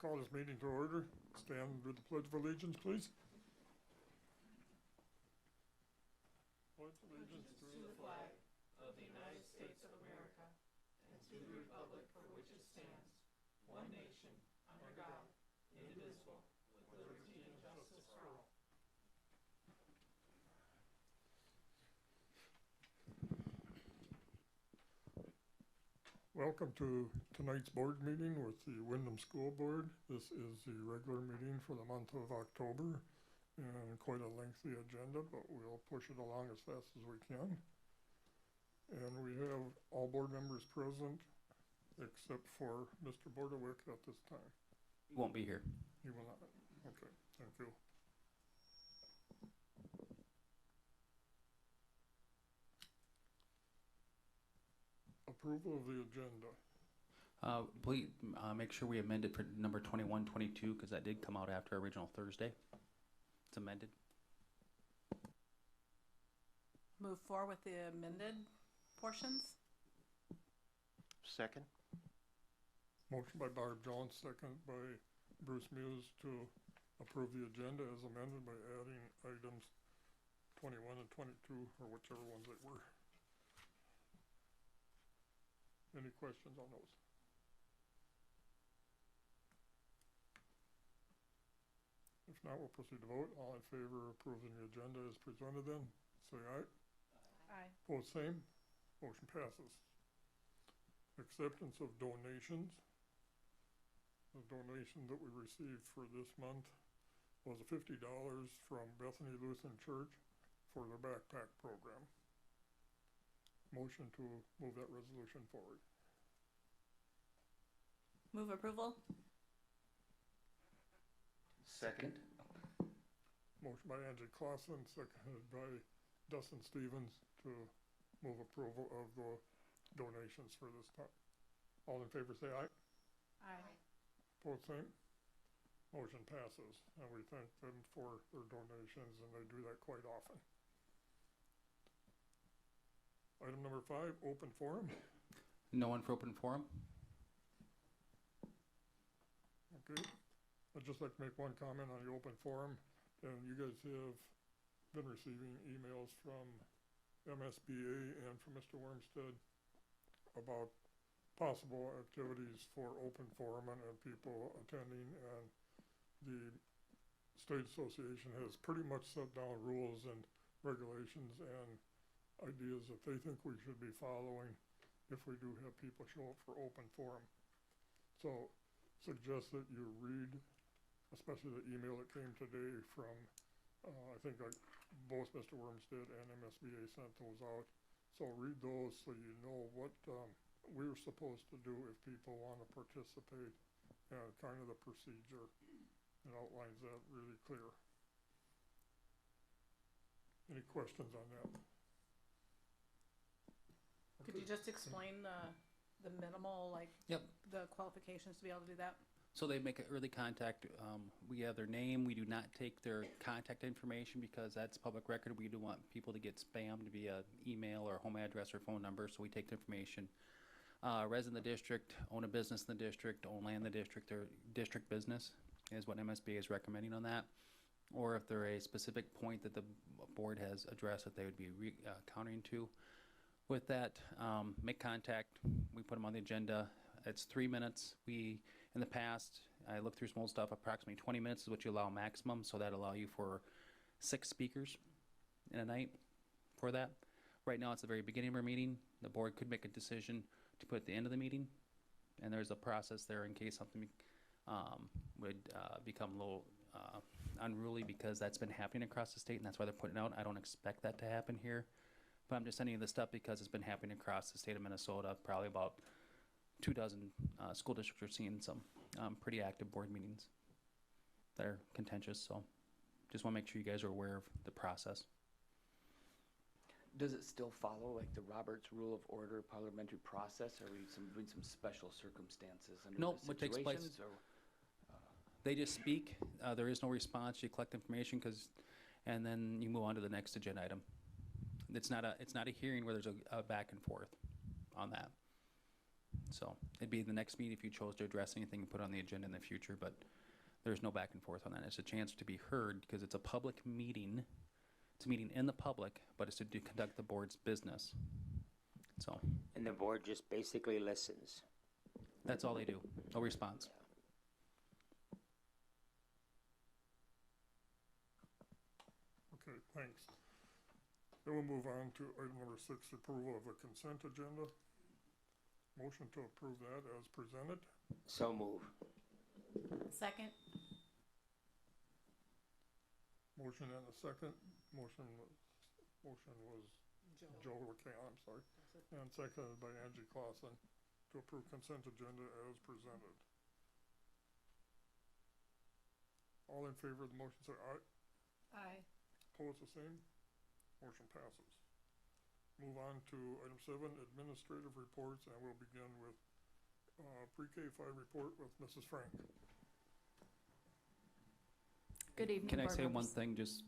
Call this meeting to order. Stand with the Pledge of Allegiance, please. Pledge allegiance to the flag of the United States of America and to the republic for which it stands, one nation, under God, indivisible, with liberty and justice for all. Welcome to tonight's board meeting with the Windom School Board. This is the regular meeting for the month of October, and quite a lengthy agenda, but we'll push it along as fast as we can. And we have all board members present except for Mr. Bordewick at this time. He won't be here. He will not. Okay, thank you. Approval of the agenda. Please make sure we amend it for number 21, 22, because that did come out after original Thursday. It's amended. Move forward with the amended portions. Second. Motion by Barb Jones, second by Bruce Muse to approve the agenda as amended by adding items 21 and 22, or whichever ones they were. Any questions on those? If not, we'll proceed to vote. All in favor of approving the agenda as presented then, say aye. Aye. Opposed, same. Motion passes. Acceptance of donations. The donation that we received for this month was $50 from Bethany Lutheran Church for their backpack program. Motion to move that resolution forward. Move approval. Second. Motion by Angie Clausen, seconded by Dustin Stevens to move approval of the donations for this time. All in favor say aye. Aye. Opposed, same. Motion passes, and we thank them for their donations, and they do that quite often. Item number 5, open forum. No one for open forum? Okay. I'd just like to make one comment on the open forum. And you guys have been receiving emails from MSBA and from Mr. Wormstead about possible activities for open forum and people attending. And the state association has pretty much set down rules and regulations and ideas that they think we should be following if we do have people show up for open forum. So suggest that you read, especially the email that came today from, I think both Mr. Wormstead and MSBA sent those out. So read those so you know what we're supposed to do if people want to participate, and kind of the procedure. It outlines that really clear. Any questions on that? Could you just explain the minimal, like, Yep. the qualifications to be able to do that? So they make an early contact. We have their name. We do not take their contact information because that's public record. We do want people to get spammed via email or home address or phone number, so we take the information. Resident in the district, own a business in the district, own land in the district, or district business is what MSBA is recommending on that. Or if they're a specific point that the board has addressed that they would be countering to. With that, make contact. We put them on the agenda. It's 3 minutes. In the past, I looked through some old stuff, approximately 20 minutes is what you allow maximum, so that allow you for 6 speakers in a night for that. Right now, it's the very beginning of our meeting. The board could make a decision to put at the end of the meeting, and there's a process there in case something would become a little unruly, because that's been happening across the state, and that's why they're putting it out. I don't expect that to happen here. But I'm just sending you this stuff because it's been happening across the state of Minnesota. Probably about 24 school districts are seeing some pretty active board meetings that are contentious. So just want to make sure you guys are aware of the process. Does it still follow like the Roberts Rule of Order parliamentary process, or are we doing some special circumstances under Nope, the what takes place, or, they just speak. There is no response. You collect information and then you move on to the next agenda item. It's not a hearing where there's a back and forth on that. So it'd be the next meeting if you chose to address anything and put on the agenda in the future, but there's no back and forth on that. It's a chance to be heard because it's a public meeting. It's a meeting in the public, but it's to conduct the board's business. So And the board just basically listens. that's all they do. No response. Okay, thanks. Then we'll move on to item number 6, approval of a consent agenda. Motion to approve that as presented. So move. Second? Motion and a second. Motion was Joe McCann, I'm sorry. And seconded by Angie Clausen to approve consent agenda as presented. All in favor of the motion say aye. Aye. Opposed, the same. Motion passes. Move on to item 7, administrative reports, and we'll begin with pre-K 5 report with Mrs. Frank. Good evening, Can I board say one members. thing? Just,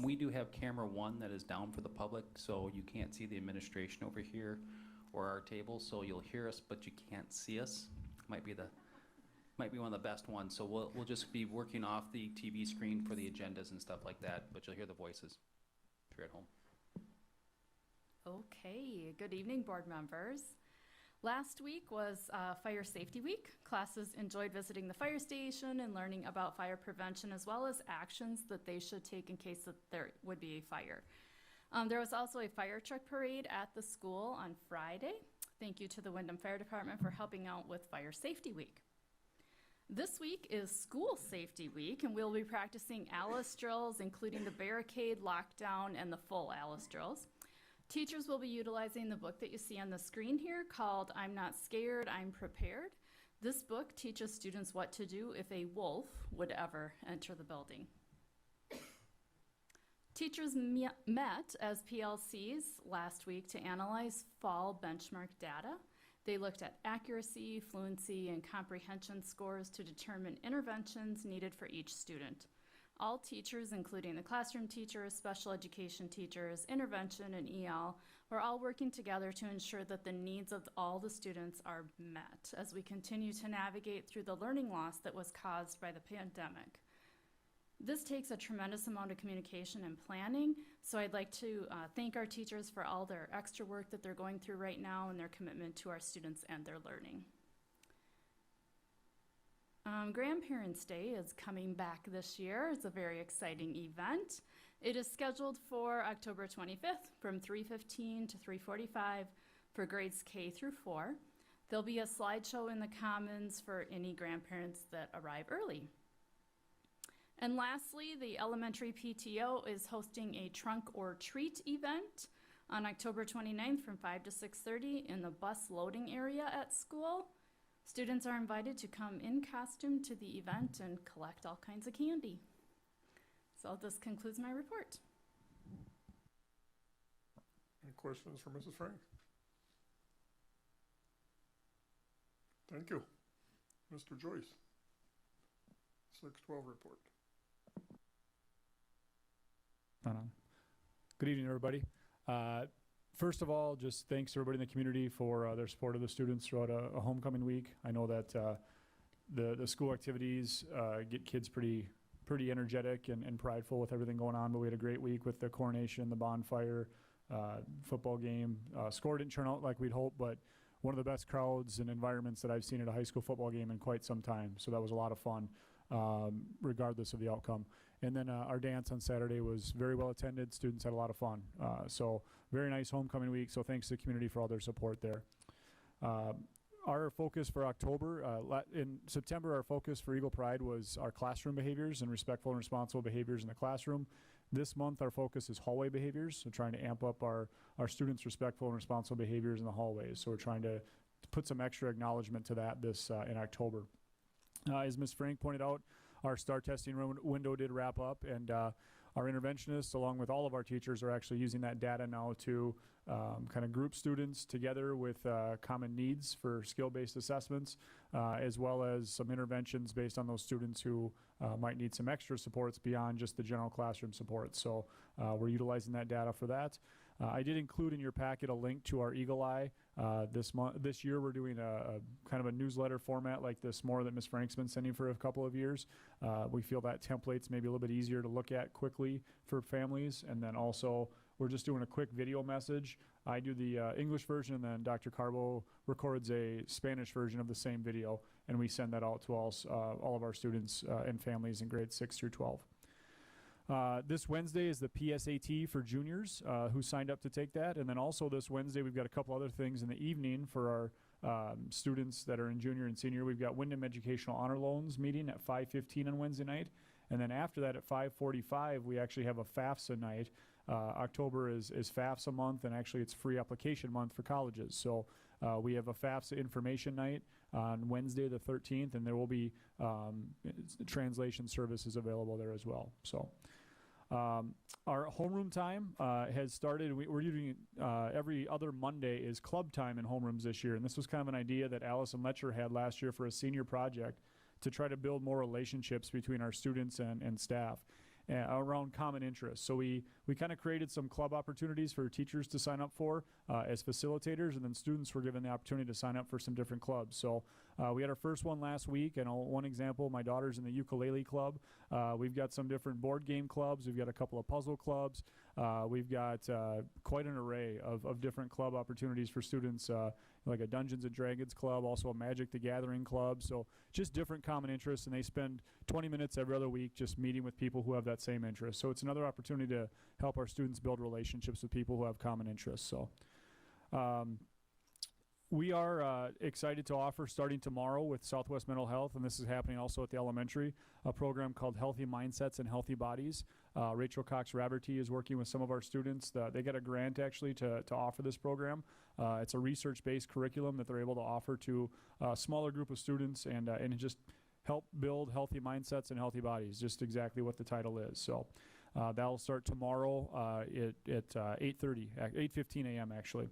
we do have camera 1 that is down for the public, so you can't see the administration over here or our table, so you'll hear us, but you can't see us. Might be one of the best ones, so we'll just be working off the TV screen for the agendas and stuff like that, but you'll hear the voices if you're at home. Okay, good evening, board members. Last week was Fire Safety Week. Classes enjoyed visiting the fire station and learning about fire prevention as well as actions that they should take in case that there would be a fire. There was also a fire truck parade at the school on Friday. Thank you to the Windom Fire Department for helping out with Fire Safety Week. This week is School Safety Week, and we'll be practicing ALICE drills, including the barricade, lockdown, and the full ALICE drills. Teachers will be utilizing the book that you see on the screen here called I'm Not Scared, I'm Prepared. This book teaches students what to do if a wolf would ever enter the building. Teachers met as PLCs last week to analyze fall benchmark data. They looked at accuracy, fluency, and comprehension scores to determine interventions needed for each student. All teachers, including the classroom teachers, special education teachers, intervention, and EL, are all working together to ensure that the needs of all the students are met as we continue to navigate through the learning loss that was caused by the pandemic. This takes a tremendous amount of communication and planning, so I'd like to thank our teachers for all their extra work that they're going through right now and their commitment to our students and their learning. Grandparents' Day is coming back this year. It's a very exciting event. It is scheduled for October 25th from 3:15 to 3:45 for grades K through 4. There'll be a slideshow in the Commons for any grandparents that arrive early. And lastly, the elementary PTO is hosting a trunk or treat event on October 29th from 5 to 6:30 in the bus loading area at school. Students are invited to come in costume to the event and collect all kinds of candy. So this concludes my report. Any questions for Mrs. Frank? Thank you. Mr. Joyce, 612 report. Good evening, everybody. First of all, just thanks to everybody in the community for their support of the students throughout a homecoming week. I know that the school activities get kids pretty energetic and prideful with everything going on, but we had a great week with the coronation, the bonfire, football game. Score didn't turn out like we'd hoped, but one of the best crowds and environments that I've seen at a high school football game in quite some time. So that was a lot of fun, regardless of the outcome. And then our dance on Saturday was very well attended. Students had a lot of fun. So very nice homecoming week. So thanks to the community for all their support there. Our focus for October, in September, our focus for Eagle Pride was our classroom behaviors and respectful and responsible behaviors in the classroom. This month, our focus is hallway behaviors. So trying to amp up our students' respectful and responsible behaviors in the hallways. So we're trying to put some extra acknowledgement to that this in October. As Ms. Frank pointed out, our STAR testing window did wrap up, and our interventionists, along with all of our teachers, are actually using that data now to kind of group students together with common needs for skill-based assessments, as well as some interventions based on those students who might need some extra supports beyond just the general classroom support. So we're utilizing that data for that. I did include in your packet a link to our Eagle Eye This year, we're doing a kind of a newsletter format like this more that Ms. Frank's been sending for a couple of years. We feel that template's maybe a little bit easier to look at quickly for families. And then also, we're just doing a quick video message. I do the English version, and then Dr. Carbo records a Spanish version of the same video, and we send that out to all of our students and families in grades 6 through 12. This Wednesday is the PSAT for juniors who signed up to take that. And then also this Wednesday, we've got a couple other things in the evening for our students that are in junior and senior. We've got Windom Educational Honor Loans meeting at 5:15 on Wednesday night. And then after that at 5:45, we actually have a FAFSA night. October is FAFSA month, and actually it's free application month for colleges. So we have a FAFSA information night on Wednesday the 13th, and there will be translation services available there as well. So our homeroom time has started. We're using every other Monday is club time in homerooms this year, and this was kind of an idea that Allison Letcher had last year for a senior project to try to build more relationships between our students and staff around common interests. So we kind of created some club opportunities for teachers to sign up for as facilitators, and then students were given the opportunity to sign up for some different clubs. So we had our first one last week, and one example, my daughter's in the ukulele club. We've got some different board game clubs. We've got a couple of puzzle clubs. We've got quite an array of different club opportunities for students, like a Dungeons and Dragons club, also a Magic the Gathering club. So just different common interests, and they spend 20 minutes every other week just meeting with people who have that same interest. So it's another opportunity to help our students build relationships with people who have common interests. So we are excited to offer, starting tomorrow with Southwest Mental Health, and this is happening also at the elementary, a program called Healthy Mindsets and Healthy Bodies. Rachel Cox-Raberty is working with some of our students. They got a grant actually to offer this program. It's a research-based curriculum that they're able to offer to a smaller group of students and just help build healthy mindsets and healthy bodies, just exactly what the title is. So that'll start tomorrow at 8:15 a.m. actually.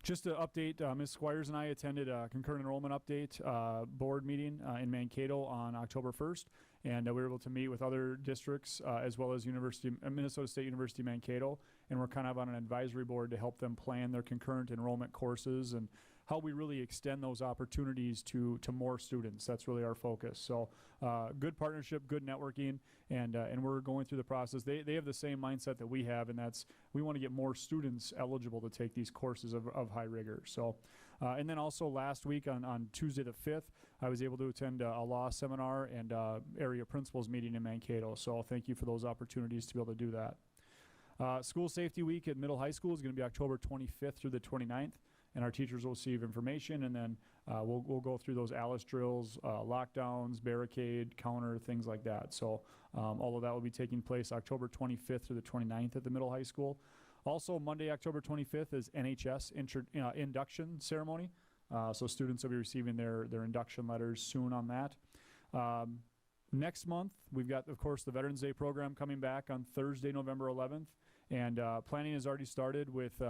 Just to update, Ms. Squires and I attended a concurrent enrollment update board meeting in Mankato on October 1st, and we were able to meet with other districts as well as Minnesota State University Mankato, and we're kind of on an advisory board to help them plan their concurrent enrollment courses and how we really extend those opportunities to more students. That's really our focus. So good partnership, good networking, and we're going through the process. They have the same mindset that we have, and that's we want to get more students eligible to take these courses of high rigor. So, and then also last week on Tuesday the 5th, I was able to attend a law seminar and area principals meeting in Mankato. So thank you for those opportunities to be able to do that. School Safety Week at middle high school is going to be October 25th through the 29th. And our teachers will receive information, and then we'll go through those ALICE drills, lockdowns, barricade, counter, things like that. So all of that will be taking place October 25th through the 29th at the middle high school. Also, Monday, October 25th is NHS induction ceremony. So students will be receiving their induction letters soon on that. Next month, we've got, of course, the Veterans Day program coming back on Thursday, November 11th. And planning has already started with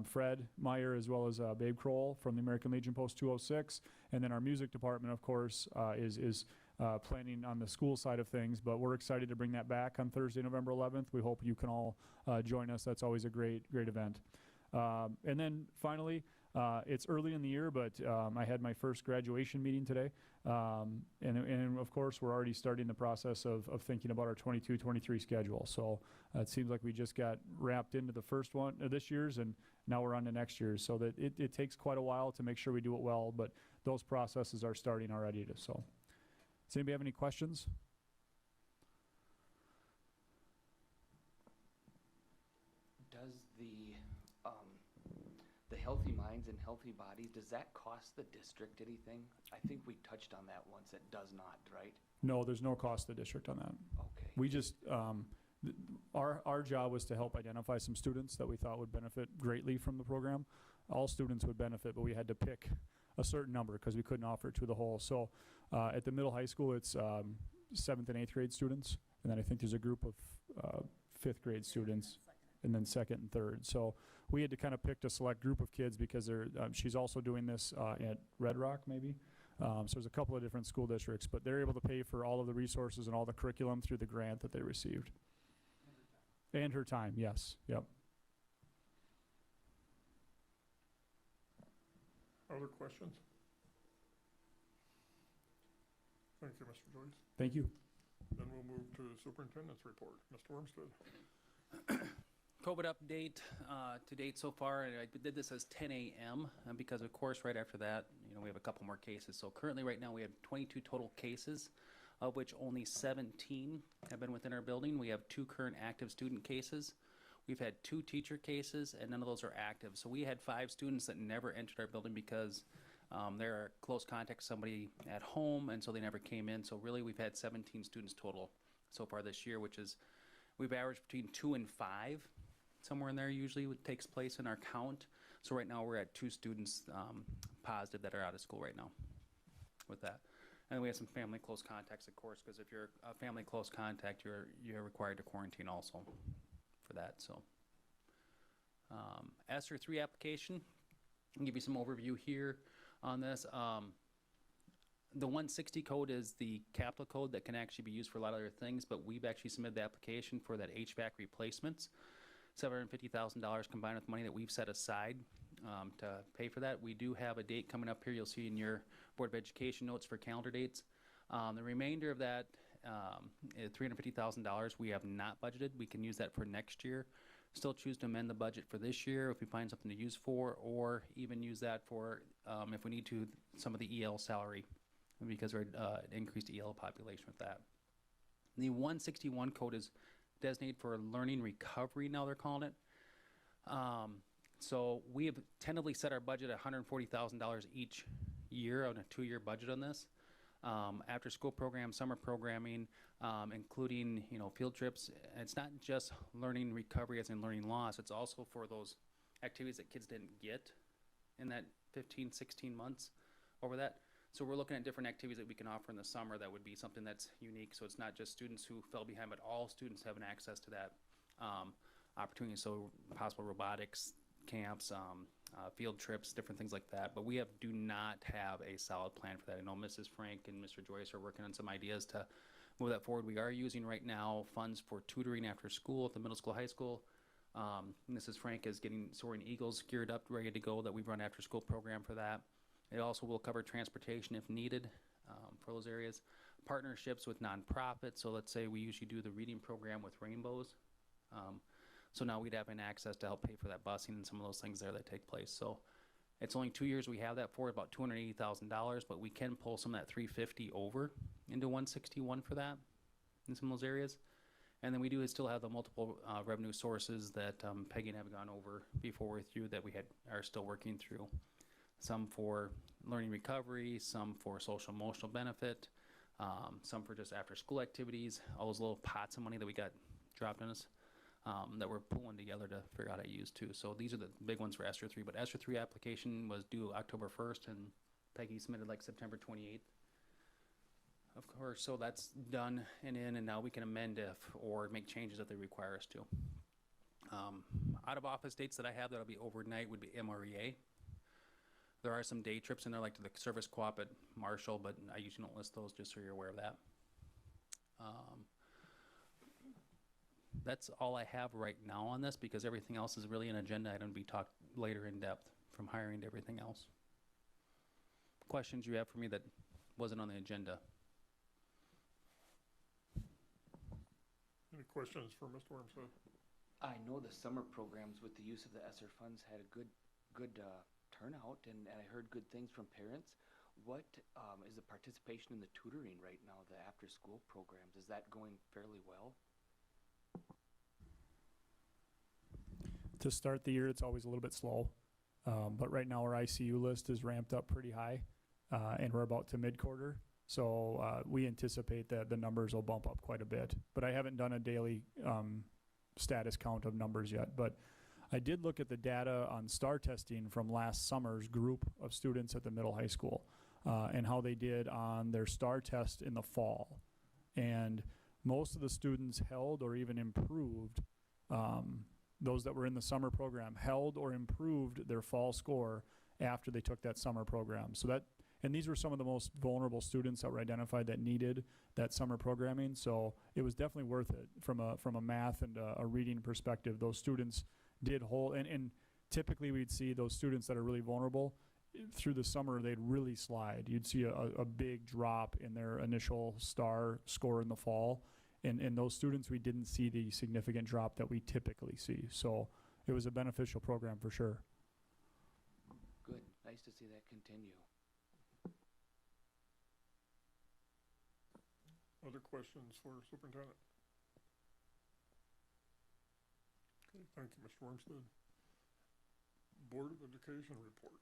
Fred Meyer as well as Babe Kroll from the American Legion Post 206. And then our music department, of course, is planning on the school side of things. But we're excited to bring that back on Thursday, November 11th. We hope you can all join us. That's always a great event. And then finally, it's early in the year, but I had my first graduation meeting today. And of course, we're already starting the process of thinking about our 22-23 schedule. So it seems like we just got wrapped into the first one this year's, and now we're on to next year's. So that it takes quite a while to make sure we do it well, but those processes are starting already. So does anybody have any questions? Does the Healthy Minds and Healthy Bodies, does that cost the district anything? I think we touched on that once. It does not, right? No, there's no cost to the district on that. Okay. We just, our job was to help identify some students that we thought would benefit greatly from the program. All students would benefit, but we had to pick a certain number because we couldn't offer it to the whole. So at the middle high school, it's 7th and 8th grade students. And then I think there's a group of 5th grade students, and then 2nd and 3rd. So we had to kind of pick a select group of kids because she's also doing this at Red Rock, maybe. So there's a couple of different school districts, but they're able to pay for all of the resources and all the curriculum through the grant that they received. And her time, yes. Yep. Other questions? Thank you, Mr. Joyce. Thank you. Then we'll move to Superintendent's report. Mr. Wormstead. COVID update to date so far, and I did this as 10 a.m. Because of course right after that, we have a couple more cases. So currently right now we have 22 total cases, of which only 17 have been within our building. We have 2 current active student cases. We've had 2 teacher cases, and none of those are active. So we had 5 students that never entered our building because they're close contact to somebody at home, and so they never came in. So really we've had 17 students total so far this year, which is, we've averaged between 2 and 5. Somewhere in there usually what takes place in our count. So right now we're at 2 students positive that are out of school right now with that. And then we have some family close contacts, of course, because if you're a family close contact, you're required to quarantine also for that. So Sr3 application, I'll give you some overview here on this. The 160 code is the capital code that can actually be used for a lot of other things, but we've actually submitted the application for that HVAC replacements. $750,000 combined with money that we've set aside to pay for that. We do have a date coming up here. You'll see in your Board of Education notes for calendar dates. The remainder of that is $350,000 we have not budgeted. We can use that for next year. Still choose to amend the budget for this year if we find something to use for, or even use that for, if we need to, some of the EL salary, because we're an increased EL population with that. The 161 code is designated for learning recovery, now they're calling it. So we have tentatively set our budget at $140,000 each year on a 2-year budget on this. After school programs, summer programming, including field trips. It's not just learning recovery as in learning loss, it's also for those activities that kids didn't get in that 15, 16 months over that. So we're looking at different activities that we can offer in the summer that would be something that's unique. So it's not just students who fell behind, but all students having access to that opportunity. So possible robotics camps, field trips, different things like that. But we do not have a solid plan for that. I know Mrs. Frank and Mr. Joyce are working on some ideas to move that forward. We are using right now funds for tutoring after school at the middle school, high school. Mrs. Frank is getting Soaring Eagles geared up, ready to go, that we've run after school program for that. It also will cover transportation if needed for those areas. Partnerships with nonprofits. So let's say we usually do the reading program with Rainbows. So now we'd have an access to help pay for that busing and some of those things there that take place. So it's only 2 years we have that for, about $280,000, but we can pull some of that 350 over into 161 for that in some of those areas. And then we do still have the multiple revenue sources that Peggy and I have gone over before we're through that we are still working through. Some for learning recovery, some for social emotional benefit, some for just after school activities, all those little pots of money that we got dropped on us that we're pulling together to figure out how to use too. So these are the big ones for Sr3, but Sr3 application was due October 1st and Peggy submitted like September 28th. Of course, so that's done and in, and now we can amend or make changes if they require us to. Out of office dates that I have that'll be overnight would be MREA. There are some day trips in there, like to the service co-op at Marshall, but I usually don't list those just so you're aware of that. That's all I have right now on this, because everything else is really an agenda item to be talked later in depth, from hiring to everything else. Questions you have for me that wasn't on the agenda? Any questions for Mr. Wormstead? I know the summer programs with the use of the ESSER funds had a good turnout, and I heard good things from parents. What is the participation in the tutoring right now, the after-school programs? Is that going fairly well? To start the year, it's always a little bit slow, but right now our ICU list is ramped up pretty high, and we're about to mid-quarter. So we anticipate that the numbers will bump up quite a bit. But I haven't done a daily status count of numbers yet. But I did look at the data on STAR testing from last summer's group of students at the middle high school and how they did on their STAR test in the fall. And most of the students held or even improved, those that were in the summer program held or improved their fall score after they took that summer program. So that, and these were some of the most vulnerable students that were identified that needed that summer programming. So it was definitely worth it from a math and a reading perspective. Those students did hold, and typically we'd see those students that are really vulnerable through the summer they'd really slide. You'd see a big drop in their initial star score in the fall. And those students, we didn't see the significant drop that we typically see. So it was a beneficial program for sure. Good. Nice to see that continue. Other questions for Superintendent? Okay, thank you, Mr. Wormstead. Board of Education reports.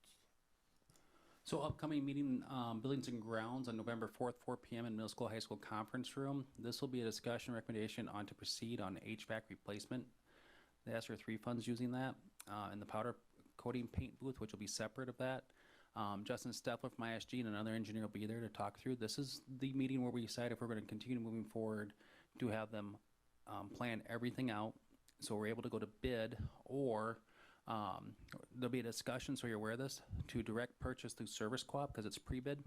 So upcoming meeting, Buildings and Grounds on November 4th, 4 p.m. in Middle School, High School Conference Room. This will be a discussion recommendation on to proceed on HVAC replacement. The SR3 funds using that, and the powder coating paint booth, which will be separate of that. Justin Steffler from ISG and another engineer will be there to talk through. This is the meeting where we decide if we're going to continue moving forward to have them plan everything out so we're able to go to bid, or there'll be a discussion, so you're aware of this, to direct purchase through Service Co-op because it's pre-bid.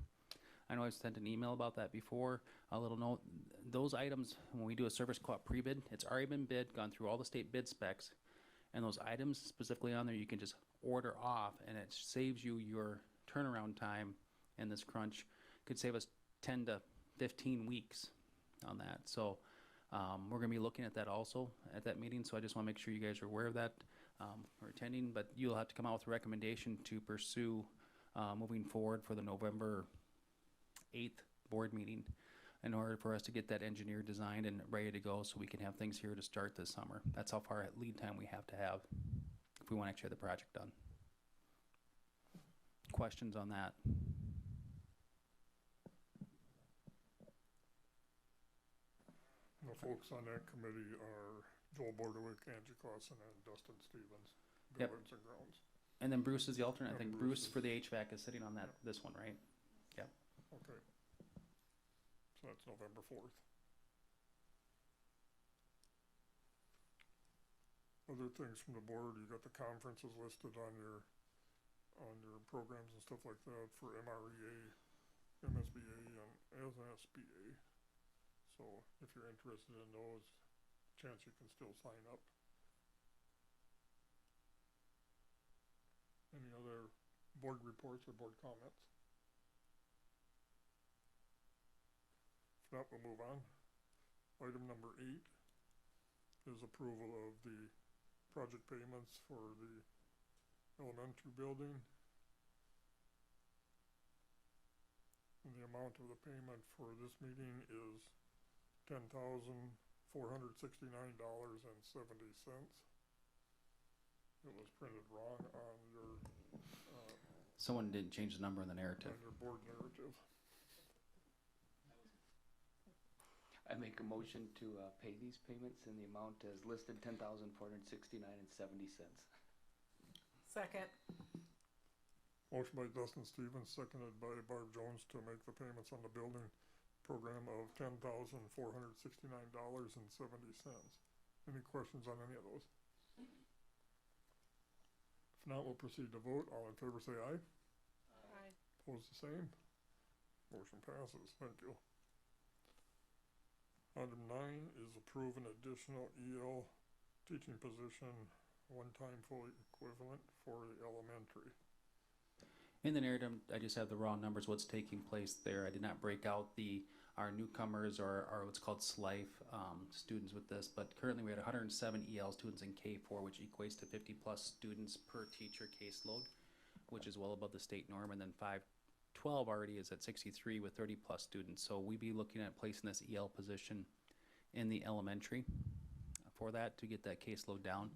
I know I've sent an email about that before. A little note, those items, when we do a Service Co-op pre-bid, it's already been bid, gone through all the state bid specs, and those items specifically on there you can just order off, and it saves you your turnaround time in this crunch. Could save us 10 to 15 weeks on that. So we're going to be looking at that also at that meeting, so I just want to make sure you guys are aware of that or attending, but you'll have to come out with a recommendation to pursue moving forward for the November 8th board meeting in order for us to get that engineer designed and ready to go so we can have things here to start this summer. That's how far lead time we have to have if we want to actually have the project done. Questions on that? The folks on that committee are Joel Bordewick, Angie Clausen, and Dustin Stevens, Yep. Buildings and Grounds. And then Bruce is the alternate. I And think Bruce Bruce for the HVAC is sitting on that this one, right? Okay. So that's November 4th. Other things from the board, you got the conferences listed on your programs and stuff like that for MREA, MSBA, and SSBA. So if you're interested in those, chance you can still sign up. Any other board reports or board comments? If not, we'll move on. Item number 8 is approval of the project payments for the elementary building. And the amount of the payment for this meeting is $10,469.70. It was printed wrong on your Someone didn't change the number in the narrative. board narrative. I make a motion to pay these payments in the amount as listed, $10,469.70. Second. Motion by Dustin Stevens, seconded by Barb Jones to make the payments on the building program of $10,469.70. Any questions on any of those? If not, we'll proceed to vote. All in favor say aye. Aye. Opposed the same. Motion passes. Thank you. Item 9 is approve an additional EL teaching position, one-time fully equivalent for the elementary. In the narrative, I just have the raw numbers, what's taking place there. I did not break out our newcomers or what's called SLIFE students with this, but currently we had 107 EL students in K4, which equates to 50 plus students per teacher caseload, which is well above the state norm, and then 512 already is at 63 with 30 plus students. So we'd be looking at placing this EL position in the elementary for that to get that caseload down.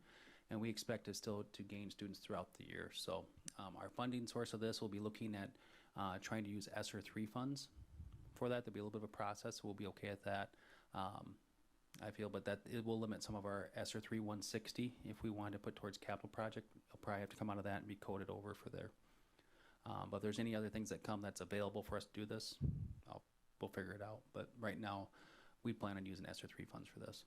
And we expect it still to gain students throughout the year. So our funding source of this will be looking at trying to use SR3 funds for that. There'll be a little bit of a process. We'll be okay at that, I feel, but that it will limit some of our SR3 160 if we wanted to put towards capital project. I'll probably have to come out of that and be coded over for there. But if there's any other things that come that's available for us to do this, we'll figure it out. But right now, we plan on using SR3 funds for this.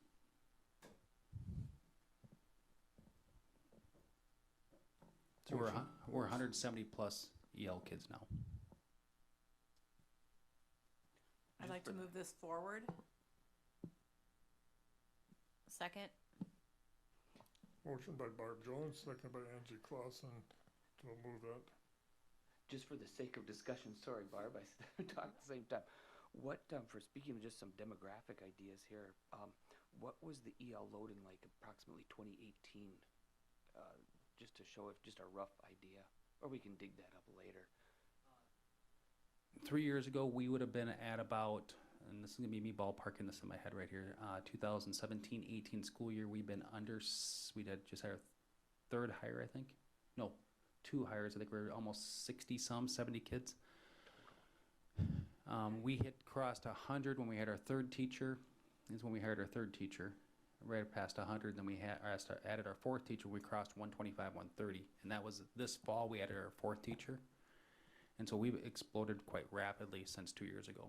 So we're 170 plus EL kids now. I'd like to move this forward. Second. Motion by Barb Jones, seconded by Angie Clausen to move that. just for the sake of discussion, sorry Barb, I talked at the same time. What, for speaking of just some demographic ideas here, what was the EL load in like approximately 2018? Just to show just a rough idea, or we can dig that up later. 3 years ago, we would have been at about, and this is gonna be me ballparking this in my head right here, 2017-18 school year, we've been we had just had our third hire, I think. No, 2 hires. I think we're almost 70 kids. We crossed 100 when we had our third teacher. Is when we hired our third teacher, right past 100. Then we added our fourth teacher. We crossed 125, 130, and that was this fall. We added our fourth teacher, and so we've exploded quite rapidly since 2 years ago.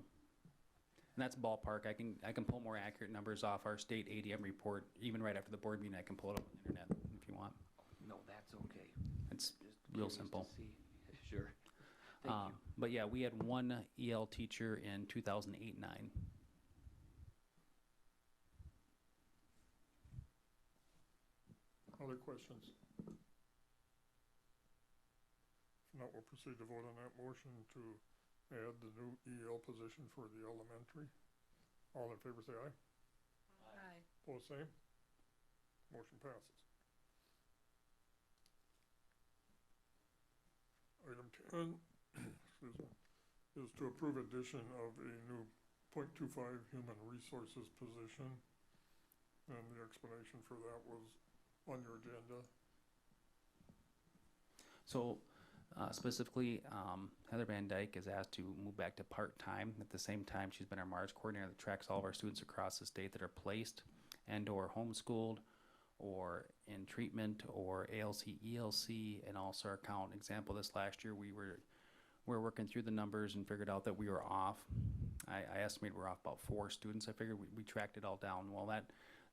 And that's ballpark. I can pull more accurate numbers off our state ADM report. Even right after the board meeting, I can pull it up on the internet if you want. No, that's okay. It's Just real curious to simple. see. Sure. Thank you. But yeah, we had 1 EL teacher in 2008-9. Other questions? If not, we'll proceed to vote on that motion to add the new EL position for the elementary. All in favor say aye. Aye. Opposed, same. Motion passes. Item 10, excuse me, is to approve addition of a new .25 human resources position. And the explanation for that was on your agenda. So specifically, Heather Van Dyke is asked to move back to part-time. At the same time, she's been our MARS coordinator that tracks all of our students across the state that are placed and or homeschooled or in treatment or ALC, ELC, and also our count. Example, this last year we were working through the numbers and figured out that we were off. I estimated we're off about 4 students. I figured we tracked it all down. Well, that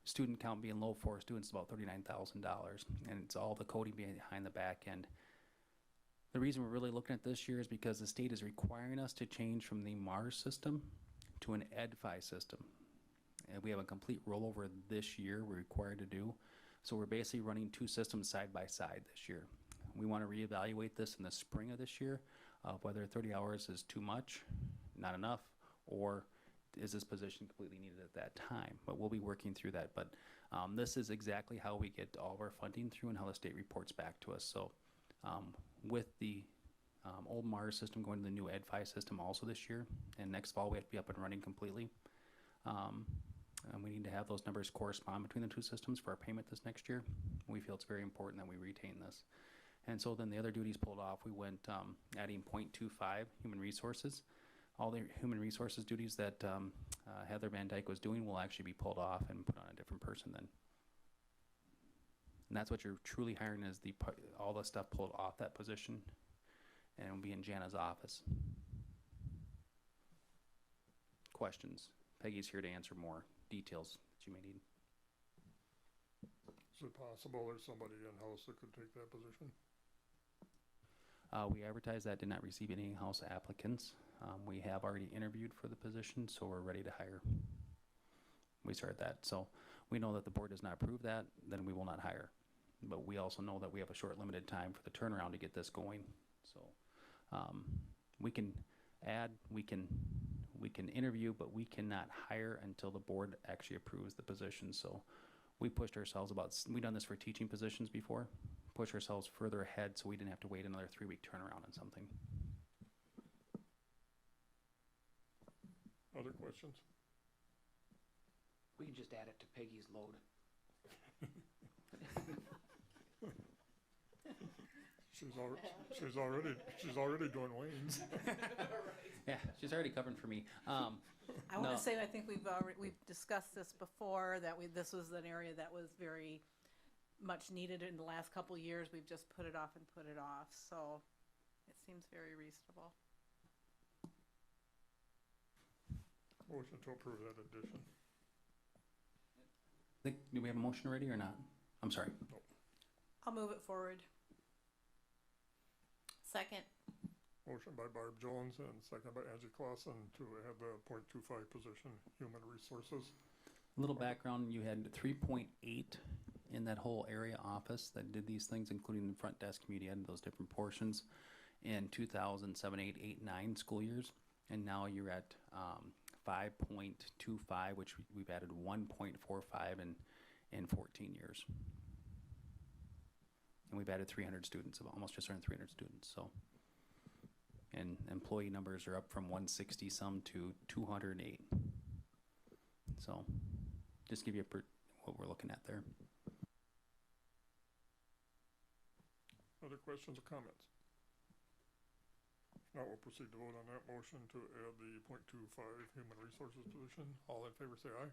student count being low, 4 students is about $39,000, and it's all the coding behind the back end. The reason we're really looking at this year is because the state is requiring us to change from the MARS system to an EdFi system. And we have a complete rollover this year we're required to do. So we're basically running 2 systems side by side this year. We want to reevaluate this in the spring of this year, whether 30 hours is too much, not enough, or is this position completely needed at that time? But we'll be working through that. But this is exactly how we get all of our funding through and how the state reports back to us. So with the old MARS system going to the new EdFi system also this year, and next fall we have to be up and running completely. And we need to have those numbers correspond between the 2 systems for our payment this next year. We feel it's very important that we retain this. And so then the other duties pulled off. We went adding .25 human resources. All the human resources duties that Heather Van Dyke was doing will actually be pulled off and put on a different person then. And that's what you're truly hiring, is all the stuff pulled off that position, and it'll be in Jana's office. Questions? Peggy's here to answer more details that you may need. Is it possible there's somebody in-house that could take that position? We advertised that, did not receive any in-house applicants. We have already interviewed for the position, so we're ready to hire. We started that. So we know that the board does not approve that, then we will not hire. But we also know that we have a short limited time for the turnaround to get this going. So we can add, we can interview, but we cannot hire until the board actually approves the position. So we pushed ourselves we've done this for teaching positions before, push ourselves further ahead so we didn't have to wait another 3-week turnaround on something. Other questions? We can just add it to Peggy's load. She's already doing Wayne's. Yeah, she's already covered for me. I want to say, I think we've discussed this before, that this was an area that was very much needed in the last couple of years. We've just put it off and put it off, so it seems very reasonable. Motion to approve that addition. Do we have a motion already or not? I'm sorry. Nope. I'll move it forward. Second. Motion by Barb Jones and second by Angie Clausen to add the .25 position, human resources. A little background, you had 3.8 in that whole area office that did these things, including the front desk media and those different portions. in 2007, 8, 8, 9 school years. And now you're at 5.25, which we've added 1.45 in 14 years. And we've added 300 students, almost just around 300 students. So, and employee numbers are up from 160 some to 208. So, just give you what we're looking at there. Other questions or comments? Now we'll proceed to vote on that motion to add the .25 human resources position. All in favor say aye.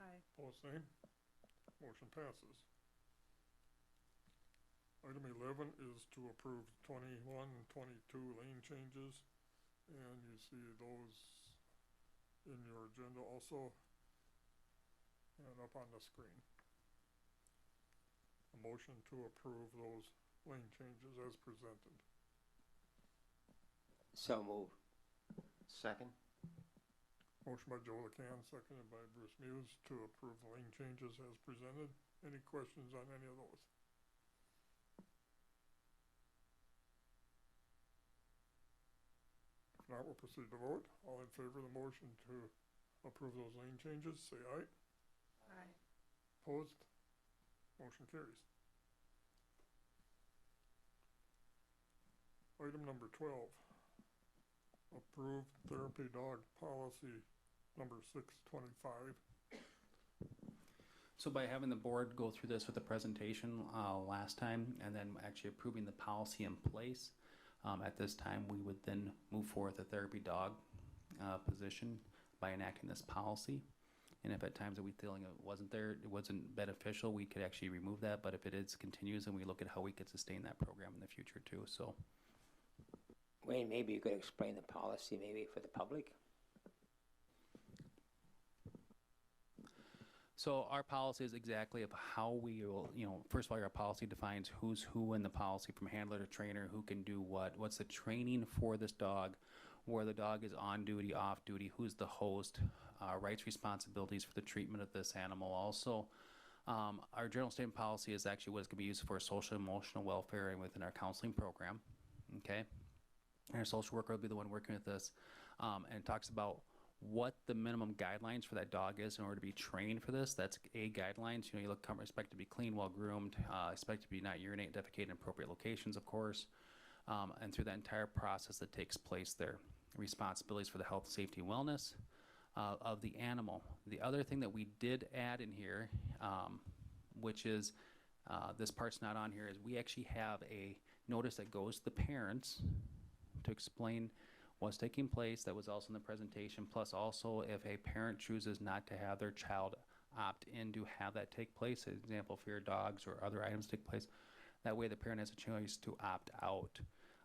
Aye. Opposed, same. Motion passes. Item 11 is to approve 21 and 22 lane changes, and you see those in your agenda also and up on the screen. A motion to approve those lane changes as presented. So move. Second. Motion by Joe LaCan, seconded by Bruce Muse to approve the lane changes as presented. Any questions on any of those? If not, we'll proceed to vote. All in favor of the motion to approve those lane changes, say aye. Aye. Opposed? Motion carries. Item number 12. Approved therapy dog policy number 625. So by having the board go through this with the presentation last time and then actually approving the policy in place, at this time we would then move forward the therapy dog position by enacting this policy. And if at times that we feeling it wasn't beneficial, we could actually remove that. But if it is continues, then we look at how we could sustain that program in the future too. So. Wayne, maybe you could explain the policy maybe for the public? So our policy is exactly of how we will, first of all, our policy defines who's who in the policy from handler to trainer, who can do what's the training for this dog, where the dog is on duty, off duty, who's the host, rights, responsibilities for the treatment of this animal. Also, our general statement policy is actually what it's going to be used for social and emotional welfare and within our counseling program, okay? And our social worker will be the one working with this, and it talks about what the minimum guidelines for that dog is in order to be trained for this. That's A, guidelines. You expect to be clean, well groomed, expect to be not urinate, defecate in appropriate locations, of course, and through that entire process that takes place there. Responsibilities for the health, safety, and wellness of the animal. The other thing that we did add in here, which is this part's not on here, is we actually have a notice that goes to the parents to explain what's taking place. That was also in the presentation, plus also if a parent chooses not to have their child opt in to have that take place, for example, for your dogs or other items take place, that way the parent has a choice to opt out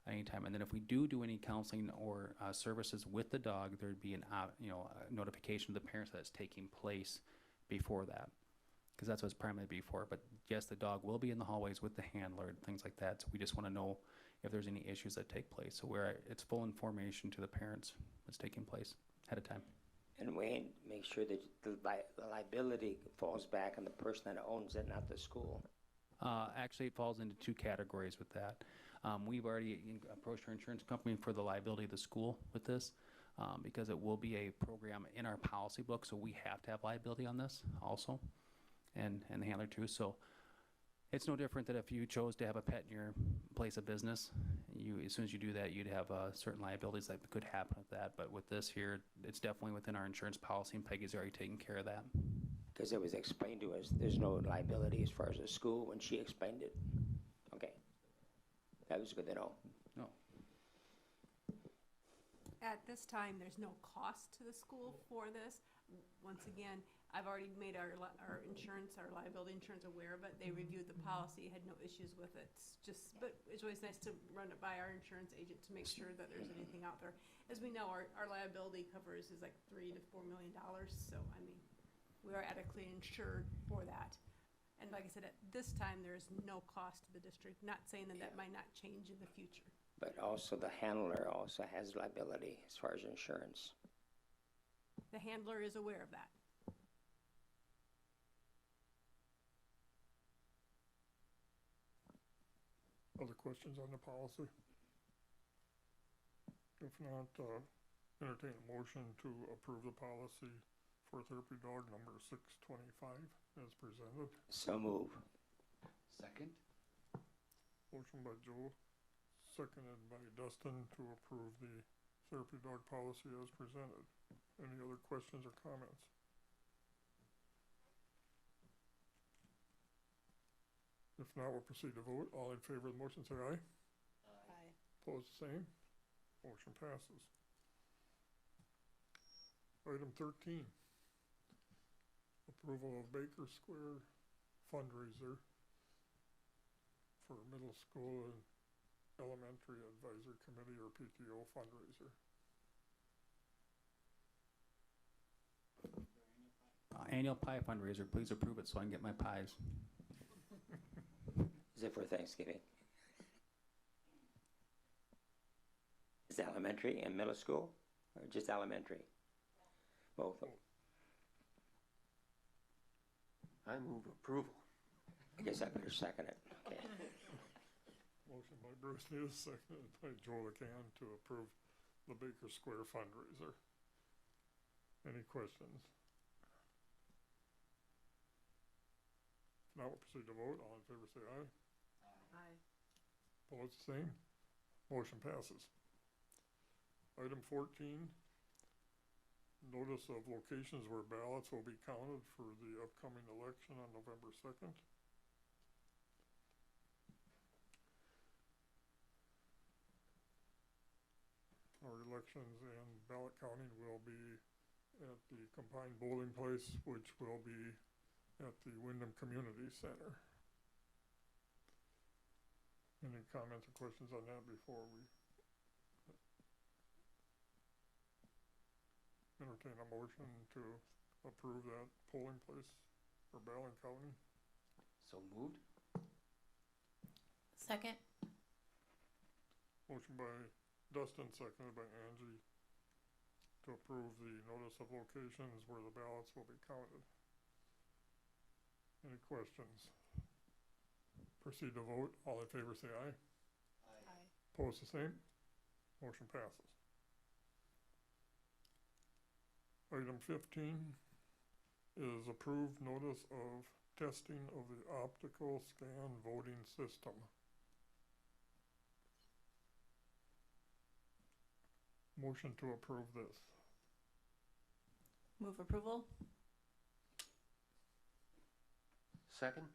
anytime. And then if we do any counseling or services with the dog, there'd be a notification to the parents that it's taking place before that, because that's what it's primarily before. But yes, the dog will be in the hallways with the handler and things like that. So we just want to know if there's any issues that take place. So it's full information to the parents that's taking place ahead of time. And Wayne, make sure that the liability falls back on the person that owns it, not the school. Actually, it falls into two categories with that. We've already approached our insurance company for the liability of the school with this, because it will be a program in our policy book, so we have to have liability on this also, and the handler too. So it's no different than if you chose to have a pet in your place of business. As soon as you do that, you'd have certain liabilities that could happen with that. But with this here, it's definitely within our insurance policy, and Peggy's already taken care of that. Because it was explained to us, there's no liability as far as the school when she explained it. Okay. That was good to know. No. At this time, there's no cost to the school for this. Once again, I've already made our insurance, our liability insurance aware of it. They reviewed the policy, had no issues with it. But it's always nice to run it by our insurance agent to make sure that there's anything out there. As we know, our liability covers is like $3 to $4 million. So, I mean, we are adequately insured for that. And like I said, at this time, there is no cost to the district. Not saying that that might not change in the future. But also the handler also has liability as far as insurance. The handler is aware of that. Other questions on the policy? If not, entertain a motion to approve the policy for therapy dog number 625 as presented. So move. Second? Motion by Joe, seconded by Dustin to approve the therapy dog policy as presented. Any other questions or comments? If not, we'll proceed to vote. All in favor of the motion, say aye. Aye. Opposed, same. Motion passes. Item 13, approval of Baker Square fundraiser for middle school and elementary advisory committee or PTO fundraiser. Annual pie fundraiser, please approve it so I can get my pies. Is it for Thanksgiving? Is it elementary and middle school, or just elementary? Both. I move approval. I guess I better second it. Okay. Motion by Bruce News, seconded by Joe LeCan to approve the Baker Square fundraiser. Any questions? Now we'll proceed to vote. All in favor say aye. Aye. Opposed, same. Motion passes. Item 14, notice of locations where ballots will be counted for the upcoming election on November 2nd. Our elections and ballot counting will be at the combined polling place, which will be at the Windom Community Center. Any comments or questions on that before we entertain a motion to approve that polling place for ballot counting? So moved? Second? Motion by Dustin, seconded by Angie, to approve the notice of locations where the ballots will be counted. Any questions? Proceed to vote. All in favor say aye. Aye. Opposed the same. Motion passes. Item 15 is approved notice of testing of the optical scan voting system. Motion to approve this. Move approval? Second?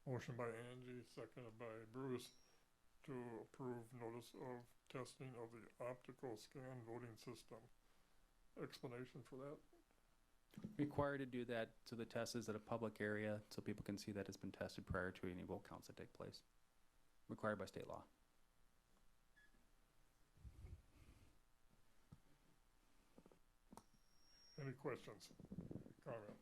Motion by Angie, seconded by Bruce, to approve notice of testing of the optical scan voting system. Explanation for that? Required to do that, so the test is at a public area, so people can see that it's been tested prior to any vote counts that take place. Required by state law. Any questions, comments?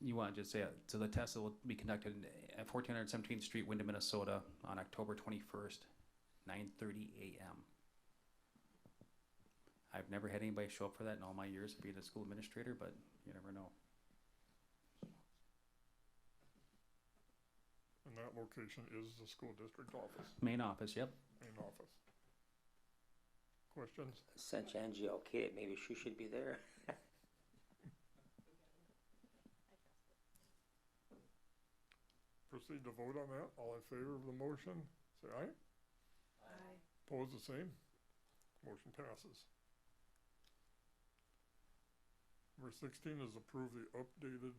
You want to just say, so the test will be conducted at 1417th Street, Windom, Minnesota on October 21st, 9:30 a.m. I've never had anybody show up for that in all my years of being a school administrator, but you never know. And that location is the school district office, Main office, yep. main office. Questions? Since Angie okayed it, maybe she should be there. Proceed to vote on that. All in favor of the motion, say aye. Aye. Opposed the same. Motion passes. Number 16 is approve the updated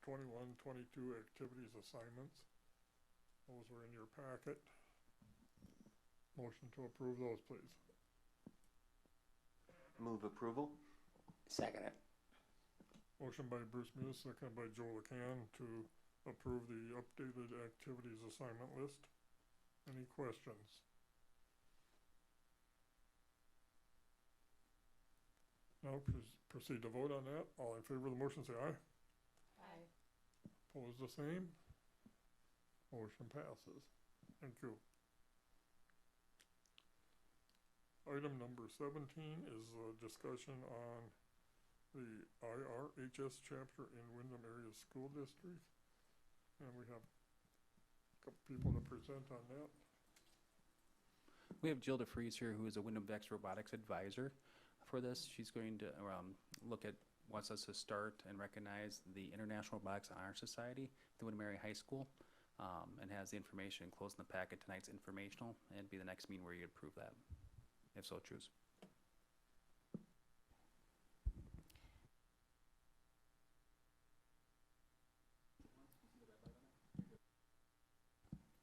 21-22 activities assignments. Those were in your packet. Motion to approve those, please. Move approval. Second it. Motion by Bruce Muse, seconded by Joe LeCan to approve the updated activities assignment list. Any questions? Now proceed to vote on that. All in favor of the motion say aye. Aye. Opposed the same. Motion passes. Thank you. Item number 17 is a discussion on the IRHS chapter in Windom Area School District. And we have a couple people to present on that. We have Jill DeFries here, who is a Windom Robotics advisor for this. She's going to wants us to start and recognize the International Robotics Honor Society at the Windom Area High School, and has the information enclosed in the packet. Tonight's informational, and it'd be the next meeting where you approve that, if so choose.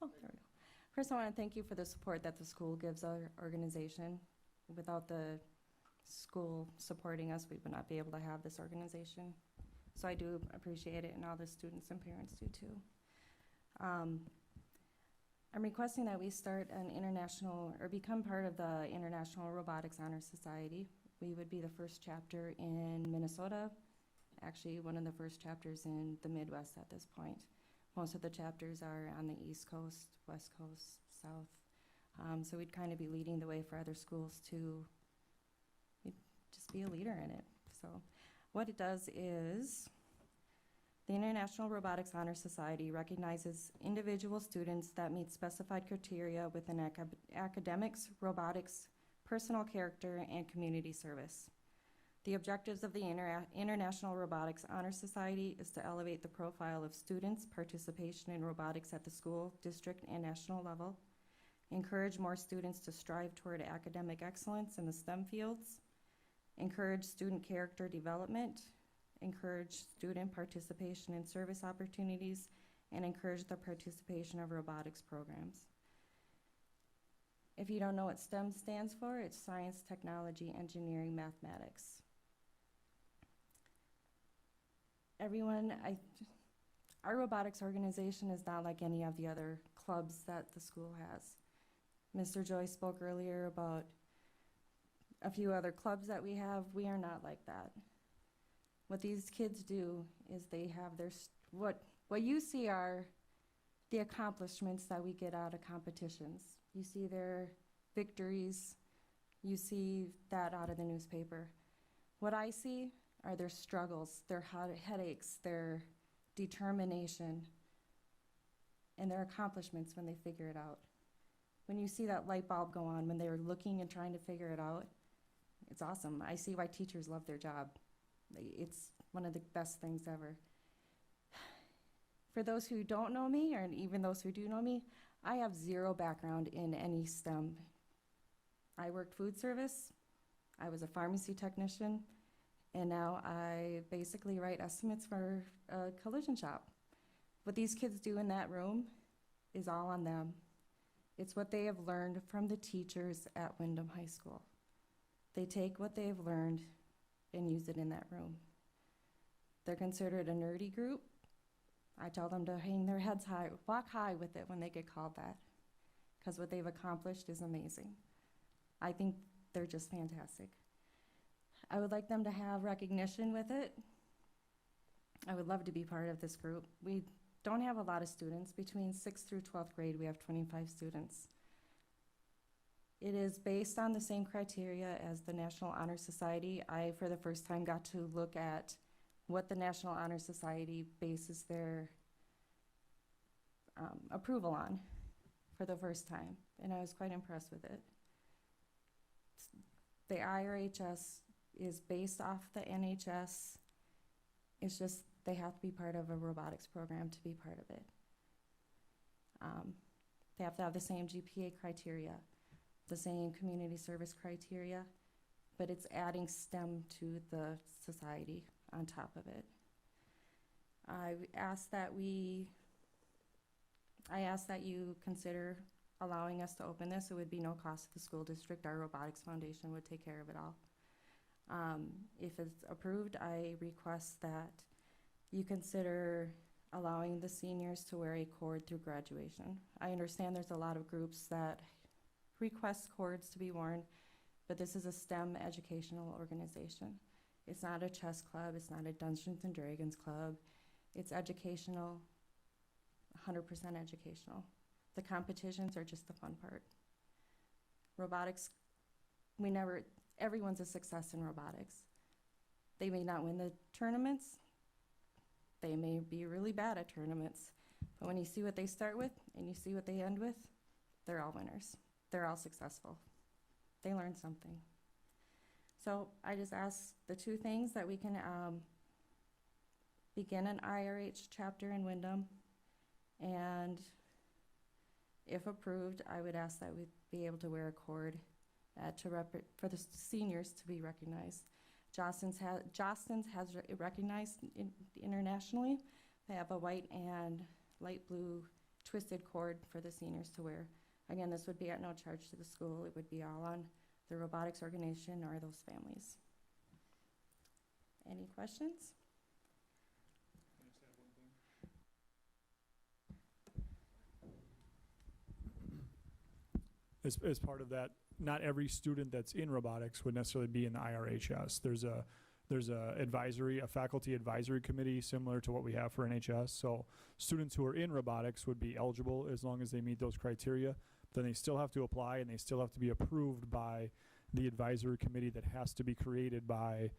Oh, there we go. First, I want to thank you for the support that the school gives our organization. Without the school supporting us, we would not be able to have this organization. So I do appreciate it, and all the students and parents do too. I'm requesting that we start an international, or become part of the International Robotics Honor Society. We would be the first chapter in Minnesota, actually one of the first chapters in the Midwest at this point. Most of the chapters are on the East Coast, West Coast, South. So we'd kind of be leading the way for other schools to just be a leader in it. So what it does is, the International Robotics Honor Society recognizes individual students that meet specified criteria within academics, robotics, personal character, and community service. The objectives of the International Robotics Honor Society is to elevate the profile of students' participation in robotics at the school, district, and national level, encourage more students to strive toward academic excellence in the STEM fields, encourage student character development, encourage student participation in service opportunities, and encourage the participation of robotics programs. If you don't know what STEM stands for, it's science, technology, engineering, mathematics. Our robotics organization is not like any of the other clubs that the school has. Mr. Joy spoke earlier about a few other clubs that we have. We are not like that. What these kids do is they have their, what you see are the accomplishments that we get out of competitions. You see their victories, you see that out of the newspaper. What I see are their struggles, their headaches, their determination, and their accomplishments when they figure it out. When you see that light bulb go on, when they're looking and trying to figure it out, it's awesome. I see why teachers love their job. It's one of the best things ever. For those who don't know me, or even those who do know me, I have zero background in any STEM. I worked food service, I was a pharmacy technician, and now I basically write estimates for a collision shop. What these kids do in that room is all on them. It's what they have learned from the teachers at Windom High School. They take what they've learned and use it in that room. They're considered a nerdy group. I tell them to hang their heads high, walk high with it when they get called that, because what they've accomplished is amazing. I think they're just fantastic. I would like them to have recognition with it. I would love to be part of this group. We don't have a lot of students. Between 6th through 12th grade, we have 25 students. It is based on the same criteria as the National Honor Society. I, for the first time, got to look at what the National Honor Society bases their approval on for the first time, and I was quite impressed with it. The IRHS is based off the NHS. It's just they have to be part of a robotics program to be part of it. They have to have the same GPA criteria, the same community service criteria, but it's adding STEM to the society on top of it. I ask that you consider allowing us to open this. It would be no cost to the school district. Our robotics foundation would take care of it all. If it's approved, I request that you consider allowing the seniors to wear a cord through graduation. I understand there's a lot of groups that request cords to be worn, but this is a STEM educational organization. It's not a chess club, it's not a Dungeons and Dragons club. It's educational, 100% educational. The competitions are just the fun part. Robotics, everyone's a success in robotics. They may not win the tournaments, they may be really bad at tournaments, but when you see what they start with and you see what they end with, they're all winners. they're all successful. They learned something. So I just ask the two things that we can begin an IRH chapter in Windom, and if approved, I would ask that we be able to wear a cord for the seniors to be recognized. Jostens has recognized internationally. They have a white and light blue twisted cord for the seniors to wear. Again, this would be at no charge to the school. It would be all on the robotics organization or those families. Any questions? As part of that, not every student that's in robotics would necessarily be in the IRHS. There's a faculty advisory committee similar to what we have for NHS. So students who are in robotics would be eligible as long as they meet those criteria. Then they still have to apply, and they still have to be approved by the advisory committee that has to be created by,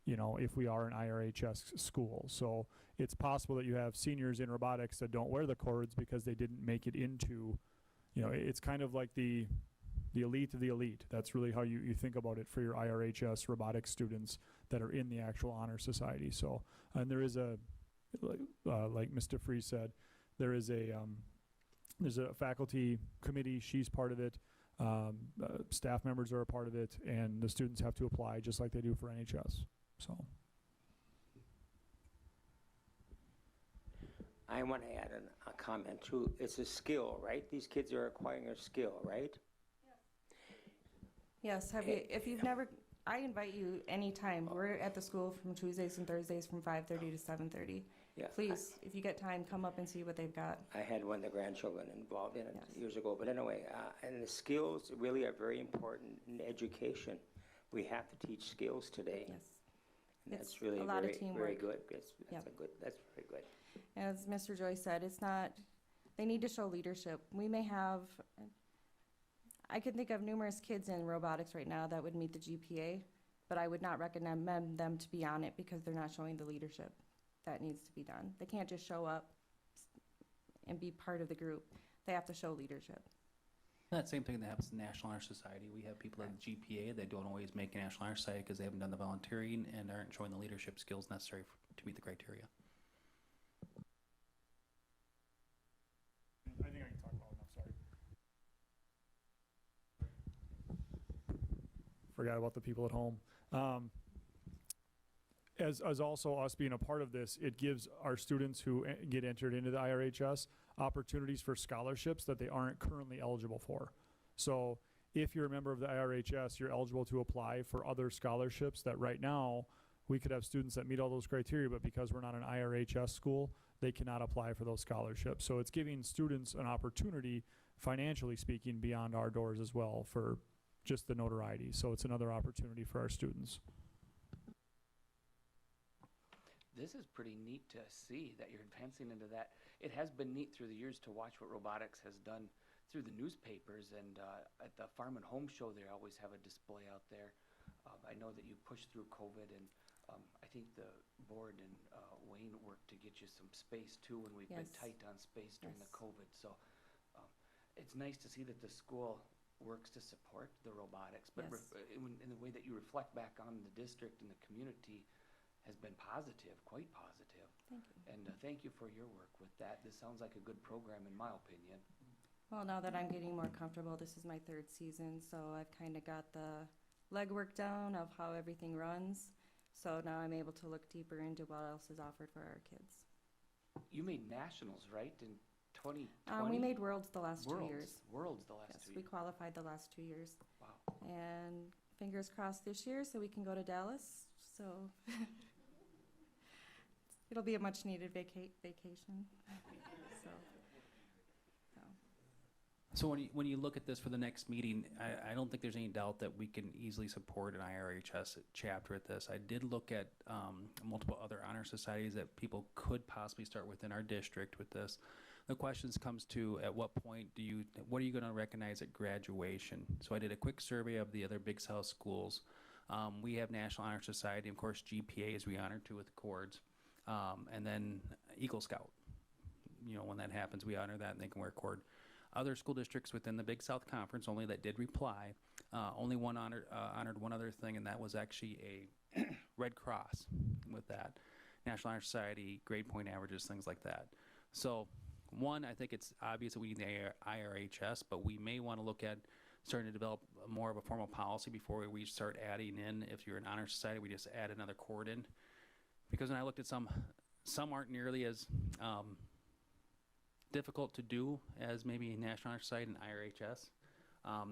if we are an IRHS school. So it's possible that you have seniors in robotics that don't wear the cords because they didn't make it into, it's kind of like the elite of the elite. That's really how you think about it for your IRHS robotics students that are in the actual honor society. So, and there is like Mr. Free said, there's a faculty committee. She's part of it. Staff members are a part of it, and the students have to apply just like they do for NHS. So. I want to add a comment too. It's a skill, right? These kids are acquiring a skill, right? Yes, if you've never, I invite you anytime. We're at the school from Tuesdays and Thursdays from 5:30 to 7:30. Yeah. Please, if you get time, come up and see what they've got. I had one of the grandchildren involved in it Yes. years ago. But anyway, and the skills really are very important in education. We have to teach skills today. Yes. And It's that's really a lot of very teamwork. good. That's Yep. That's very good. As Mr. Joyce said, they need to show leadership. We may have, I can think of numerous kids in robotics right now that would meet the GPA, but I would not recommend them to be on it because they're not showing the leadership that needs to be done. They can't just show up and be part of the group. They have to show leadership. That same thing that happens in the National Honor Society. We have people at the GPA that don't always make a National Honor Society because they haven't done the volunteering and aren't showing the leadership skills necessary to meet the criteria. I think I can talk about enough, sorry. Forgot about the people at home. As also us being a part of this, it gives our students who get entered into the IRHS opportunities for scholarships that they aren't currently eligible for. So if you're a member of the IRHS, you're eligible to apply for other scholarships that right now we could have students that meet all those criteria, but because we're not an IRHS school, they cannot apply for those scholarships. So it's giving students an opportunity, financially speaking, beyond our doors as well for just the notoriety. So it's another opportunity for our students. This is pretty neat to see that you're advancing into that. It has been neat through the years to watch what robotics has done through the newspapers, and at the Farm and Home Show they always have a display out there. I know that you pushed through COVID, and I think the board and Wayne worked to get you some space too when we've been Yes. tight on space during the Yes. COVID. So it's nice to see that the school works to support the robotics, but Yes. in the way that you reflect back on the district and the community has been positive, quite positive. Thank you. And thank you for your work with that. This sounds like a good program in my opinion. Well, now that I'm getting more comfortable, this is my third season, so I've kind of got the legwork down of how everything runs. So now I'm able to look deeper into what else is offered for our kids. You made nationals, right, in 2020? We made Worlds the last 2 Worlds. years. Worlds the last Yes, 2 we years. qualified the last 2 years. Wow. And fingers crossed this year so we can go to Dallas. So it'll be a much needed vacation. So when you look at this for the next meeting, I don't think there's any doubt that we can easily support an IRHS chapter at this. I did look at multiple other honor societies that people could possibly start within our district with this. The questions comes to at what point what are you going to recognize at graduation? So I did a quick survey of the other Big South schools. We have National Honor Society, of course GPAs we honor too with cords, and then Eagle Scout. When that happens, we honor that and they can wear a cord. other school districts within the Big South Conference only that did reply. Only one honored one other thing, and that was actually a Red Cross with that. National Honor Society, grade point averages, things like that. So, one, I think it's obvious that we need the IRHS, but we may want to look at starting to develop more of a formal policy before we start adding in, if you're an honor society, we just add another chord in. Because when I looked at some aren't nearly as difficult to do as maybe National Honor Society and IRHS.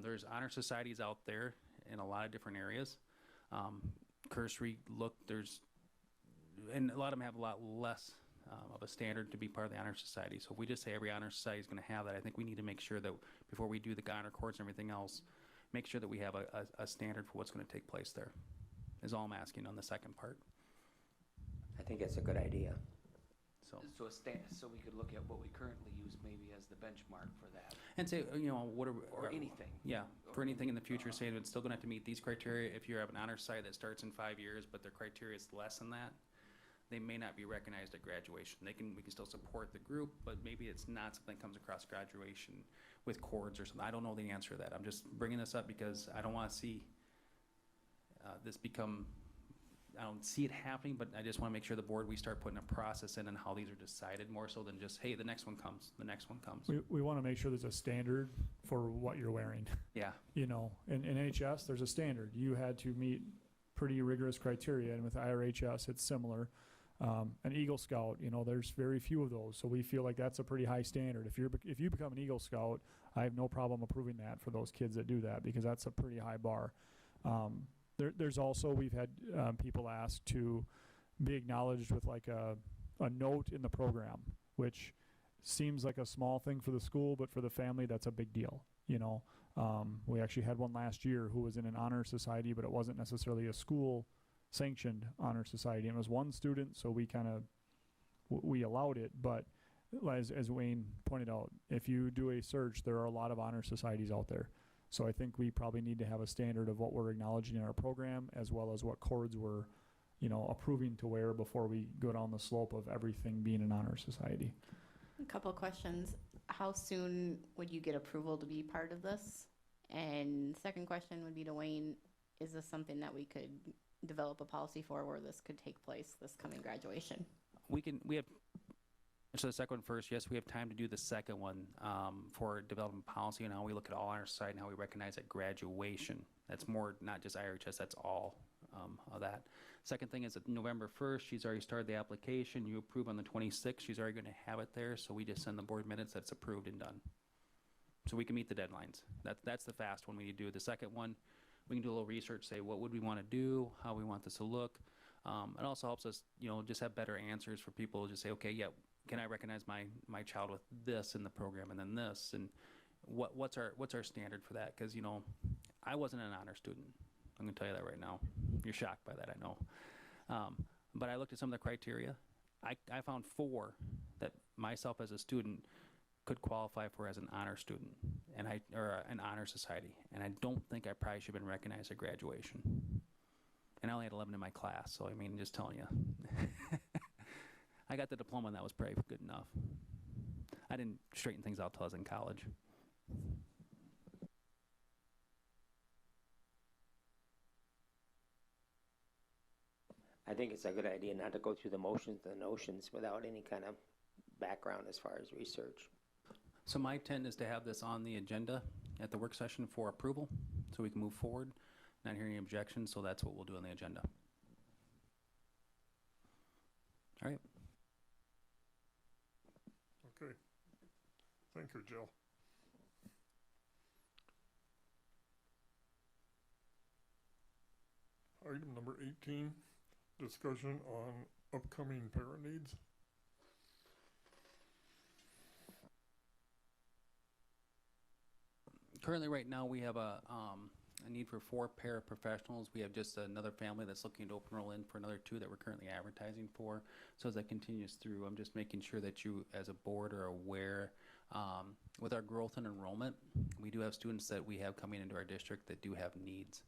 There's honor societies out there in a lot of different areas. Cursory look, and a lot of them have a lot less of a standard to be part of the honor society. So if we just say every honor society is going to have that, I think we need to make sure that before we do the honor courts and everything else, make sure that we have a standard for what's going to take place there, is all I'm asking on the second part. I think it's a good idea. So So we could look at what we currently use maybe as the benchmark for that. and say, what are Or anything. Yeah, for anything in the future, saying it's still going to have to meet these criteria. If you have an honor society that starts in 5 years, but their criteria is less than that, they may not be recognized at graduation. We can still support the group, but maybe it's not something that comes across graduation with chords or something. I don't know the answer to that. I'm just bringing this up because I don't want to see this become, I don't see it happening, but I just want to make sure the board, we start putting a process in on how these are decided more so than just, hey, the next one comes, the next one comes. We want to make sure there's a standard for what you're wearing. Yeah, In NHS, there's a standard. You had to meet pretty rigorous criteria, and with IRHS, it's similar. An Eagle Scout, there's very few of those, so we feel like that's a pretty high standard. If you become an Eagle Scout, I have no problem approving that for those kids that do that, because that's a pretty high bar. There's also, we've had people ask to be acknowledged with like a note in the program, which seems like a small thing for the school, but for the family, that's a big deal. We actually had one last year who was in an honor society, but it wasn't necessarily a school sanctioned honor society. It was one student, so we allowed it. But as Wayne pointed out, if you do a search, there are a lot of honor societies out there. So I think we probably need to have a standard of what we're acknowledging in our program, as well as what cords we're, approving to wear before we go down the slope of everything being an honor society. A couple of questions. How soon would you get approval to be part of this? And second question would be to Wayne, is this something that we could develop a policy for where this could take place this coming graduation? So the second one first, yes, we have time to do the second one for development policy and how we look at all honor society and how we recognize at graduation. That's more, not just IRHS, that's all of that. Second thing is that November 1st, she's already started the application. You approve on the 26th, she's already going to have it there, so we just send the board minutes that's approved and done. So we can meet the deadlines. That's the fast one we need to do. The second one, we can do a little research, say what would we want to do, how we want this to look. It also helps us, just have better answers for people. Just say, okay, yeah, can I recognize my child with this in the program and then this, and what's our standard for that? Because I wasn't an honor student. I'm going to tell you that right now. You're shocked by that, I know. But I looked at some of the criteria. I found 4 that myself as a student could qualify for as an honor student or an honor society, and I don't think I probably should have been recognized at graduation. And I only had 11 in my class, so just telling you. I got the diploma, and that was probably good enough. I didn't straighten things out till I was in college. I think it's a good idea not to go through the motions and the notions without any kind of background as far as research. So my intent is to have this on the agenda at the work session for approval, so we can move forward. Not hearing any objections, so that's what we'll do on the agenda. All right. Okay. Thank you, Jill. Item number 18, discussion on upcoming parent needs. Currently, right now, we have a need for 4 paraprofessionals. We have just another family that's looking to open roll in for another 2 that we're currently advertising for. So as that continues through, I'm just making sure that you, as a board, are aware. With our growth and enrollment, we do have students that we have coming into our district that do have needs.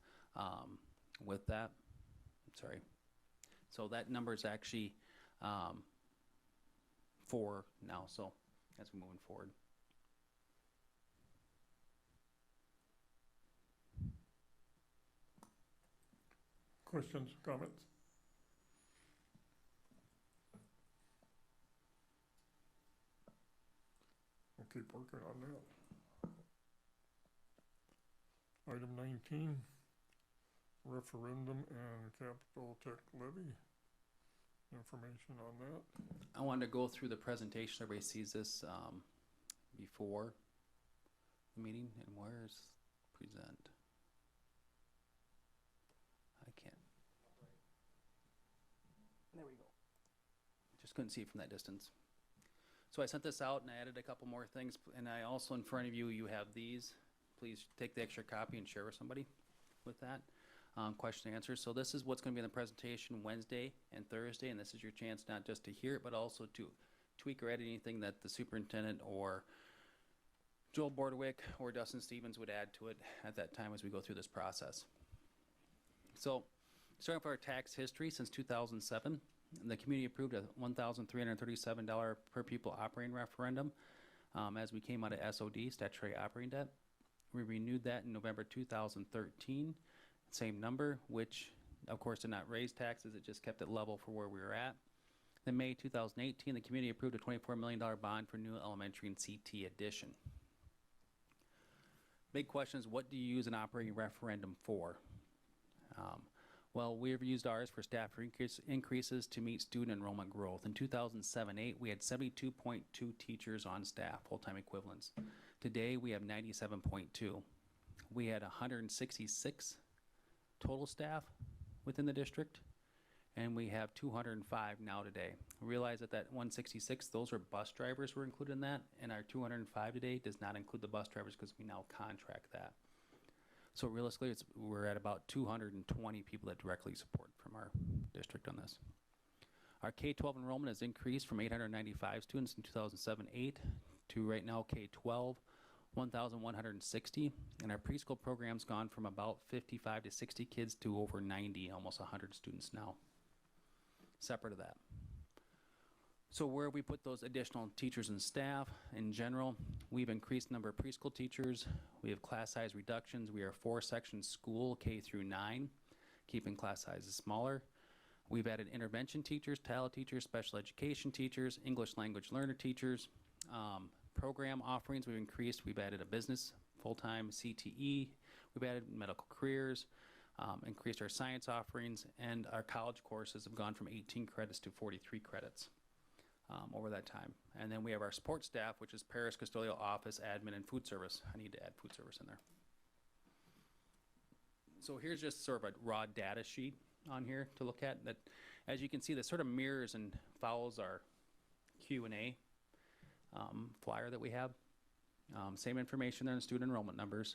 With that, sorry. So that number is actually 4 now, so as we're moving forward. Questions, comments? We'll keep working on that. Item 19, referendum and capital tech levy. Information on that. I wanted to go through the presentation. Everybody sees this before the meeting. And where's present? I can't. There we go. Just couldn't see it from that distance. So I sent this out and I added a couple more things. And I also, in front of you, you have these. Please take the extra copy and share with somebody with that. Question and answers. So this is what's going to be in the presentation Wednesday and Thursday, and this is your chance not just to hear it, but also to tweak or add anything that the superintendent or Joel Bordewick or Dustin Stevens would add to it at that time as we go through this process. So starting with our tax history since 2007, the community approved a $1,337 per pupil operating referendum as we came out of SOD, statutory operating debt. We renewed that in November 2013. Same number, which of course did not raise taxes, it just kept it level for where we were at. Then May 2018, the community approved a $24 million bond for new elementary and CT addition. Big question is, what do you use an operating referendum for? Well, we've used ours for staff increases to meet student enrollment growth. In 2007-8, we had 72.2 teachers on staff, full-time equivalents. Today, we have 97.2. We had 166 total staff within the district, and we have 205 now today. Realize that 166, those are bus drivers were included in that, and our 205 today does not include the bus drivers because we now contract that. So realistically, we're at about 220 people that directly support from our district on this. Our K-12 enrollment has increased from 895 students in 2007-8 to right now K-12, 1,160, and our preschool program's gone from about 55 to 60 kids to over 90, almost 100 students now, separate of that. So where we put those additional teachers and staff, in general, we've increased the number of preschool teachers, we have class size reductions, we are 4-section school, K through 9, keeping class sizes smaller. We've added intervention teachers, TAL teachers, special education teachers, English language learner teachers, program offerings we've increased. We've added a business full-time CTE. We've added medical careers, increased our science offerings, and our college courses have gone from 18 credits to 43 credits over that time. And then we have our support staff, which is Paris, custodial, office, admin, and food service. I need to add food service in there. So here's just sort of a raw data sheet on here to look at that. As you can see, this sort of mirrors and follows our Q&A flyer that we have. Same information there in student enrollment numbers.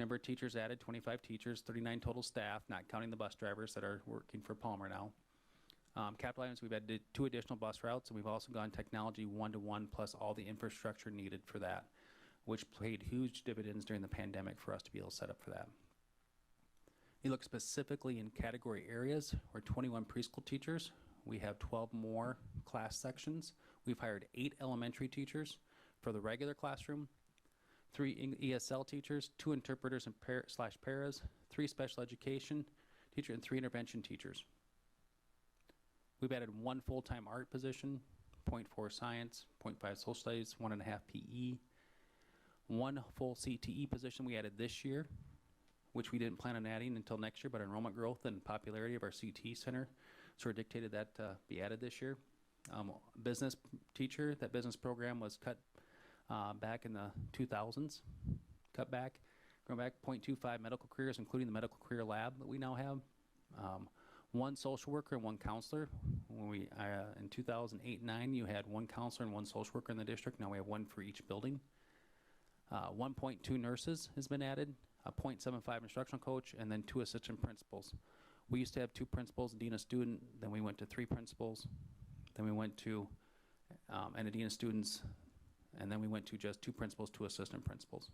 Number of teachers added, 25 teachers, 39 total staff, not counting the bus drivers that are working for Palmer now. Capital items, we've added 2 additional bus routes, and we've also gone technology 1-to-1 plus all the infrastructure needed for that, which paid huge dividends during the pandemic for us to be able to set up for that. You look specifically in category areas, we're 21 preschool teachers. We have 12 more class sections. We've hired 8 elementary teachers for the regular classroom, 3 ESL teachers, 2 interpreters and paras, 3 special education teachers, and 3 intervention teachers. We've added 1 full-time art position, 0.4 science, 0.5 social studies, 1.5 PE, 1 full CTE position we added this year, which we didn't plan on adding until next year, but enrollment growth and popularity of our CTE center sort of dictated that be added this year. Business teacher, that business program was cut back in the 2000s, cut back, going back 0.25 medical careers, including the medical career lab that we now have. 1 social worker and 1 counselor. When we in 2008-9, you had 1 counselor and 1 social worker in the district. Now we have 1 for each building. 1.2 nurses has been added, a 0.75 instructional coach, and then 2 assistant principals. We used to have 2 principals, a dean of student, then we went to 3 principals, then we went to, and a dean of students, and then we went to just 2 principals, 2 assistant principals.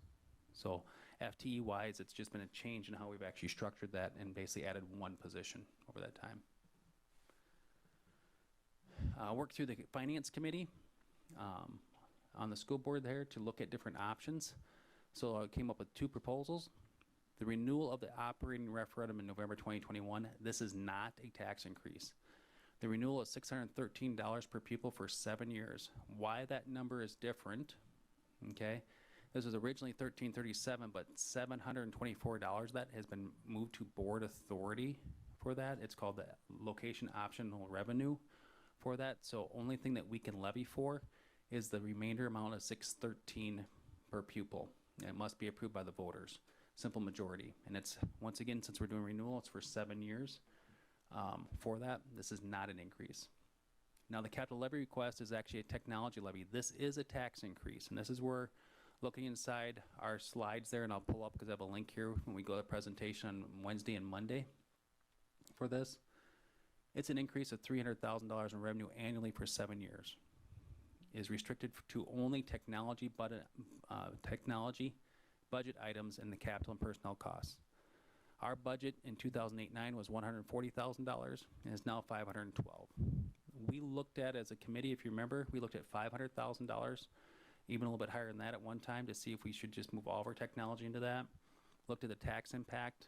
So FTE-wise, it's just been a change in how we've actually structured that and basically added 1 position over that time. Worked through the finance committee on the school board there to look at different options. So I came up with 2 proposals. The renewal of the operating referendum in November 2021, this is not a tax increase. The renewal is $613 per pupil for 7 years. Why that number is different, okay? This was originally $1,337, but $724 that has been moved to board authority for that. It's called the location optional revenue for that. So only thing that we can levy for is the remainder amount of $613 per pupil. And it must be approved by the voters, simple majority. And it's, once again, since we're doing renewal, it's for 7 years. For that, this is not an increase. Now the capital levy request is actually a technology levy. This is a tax increase, and this is where, looking inside our slides there, and I'll pull up because I have a link here when we go to the presentation on Wednesday and Monday for this. It's an increase of $300,000 in revenue annually for 7 years. It is restricted to only technology budget items and the capital and personnel costs. Our budget in 2008-09 was $140,000 and is now $512,000. We looked at, as a committee, if you remember, we looked at $500,000, even a little bit higher than that at one time, to see if we should just move all of our technology into that. Looked at the tax impact.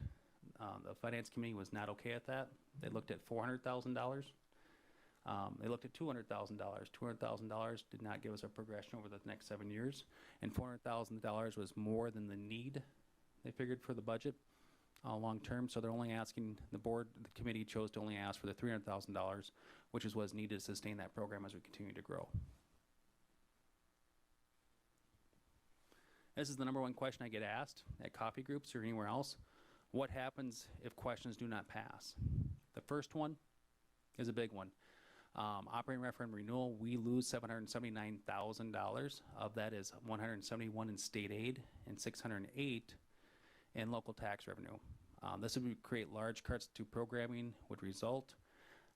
The finance committee was not okay at that. They looked at $400,000. They looked at $200,000. $200,000 did not give us a progression over the next 7 years, and $400,000 was more than the need, they figured, for the budget long term. So they're only asking, the board, the committee chose to only ask for the $300,000, which is what's needed to sustain that program as we continue to grow. This is the number one question I get asked at coffee groups or anywhere else. What happens if questions do not pass? The first one is a big one. Operating referendum renewal, we lose $779,000. Of that is $171 in state aid and $608 in local tax revenue. This would create large cuts to programming, would result.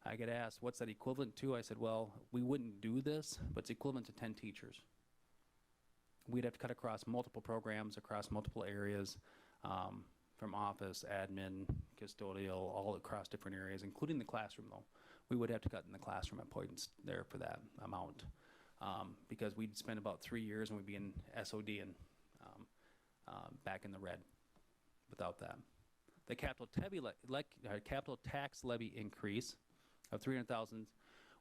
I get asked, what's that equivalent to? I said, well, we wouldn't do this, but it's equivalent to 10 teachers. We'd have to cut across multiple programs, across multiple areas, from office, admin, custodial, all across different areas, including the classroom though. We would have to cut in the classroom at points there for that amount, because we'd spend about 3 years and we'd be in SOD and back in the red without that. The capital tax levy increase of $300,000,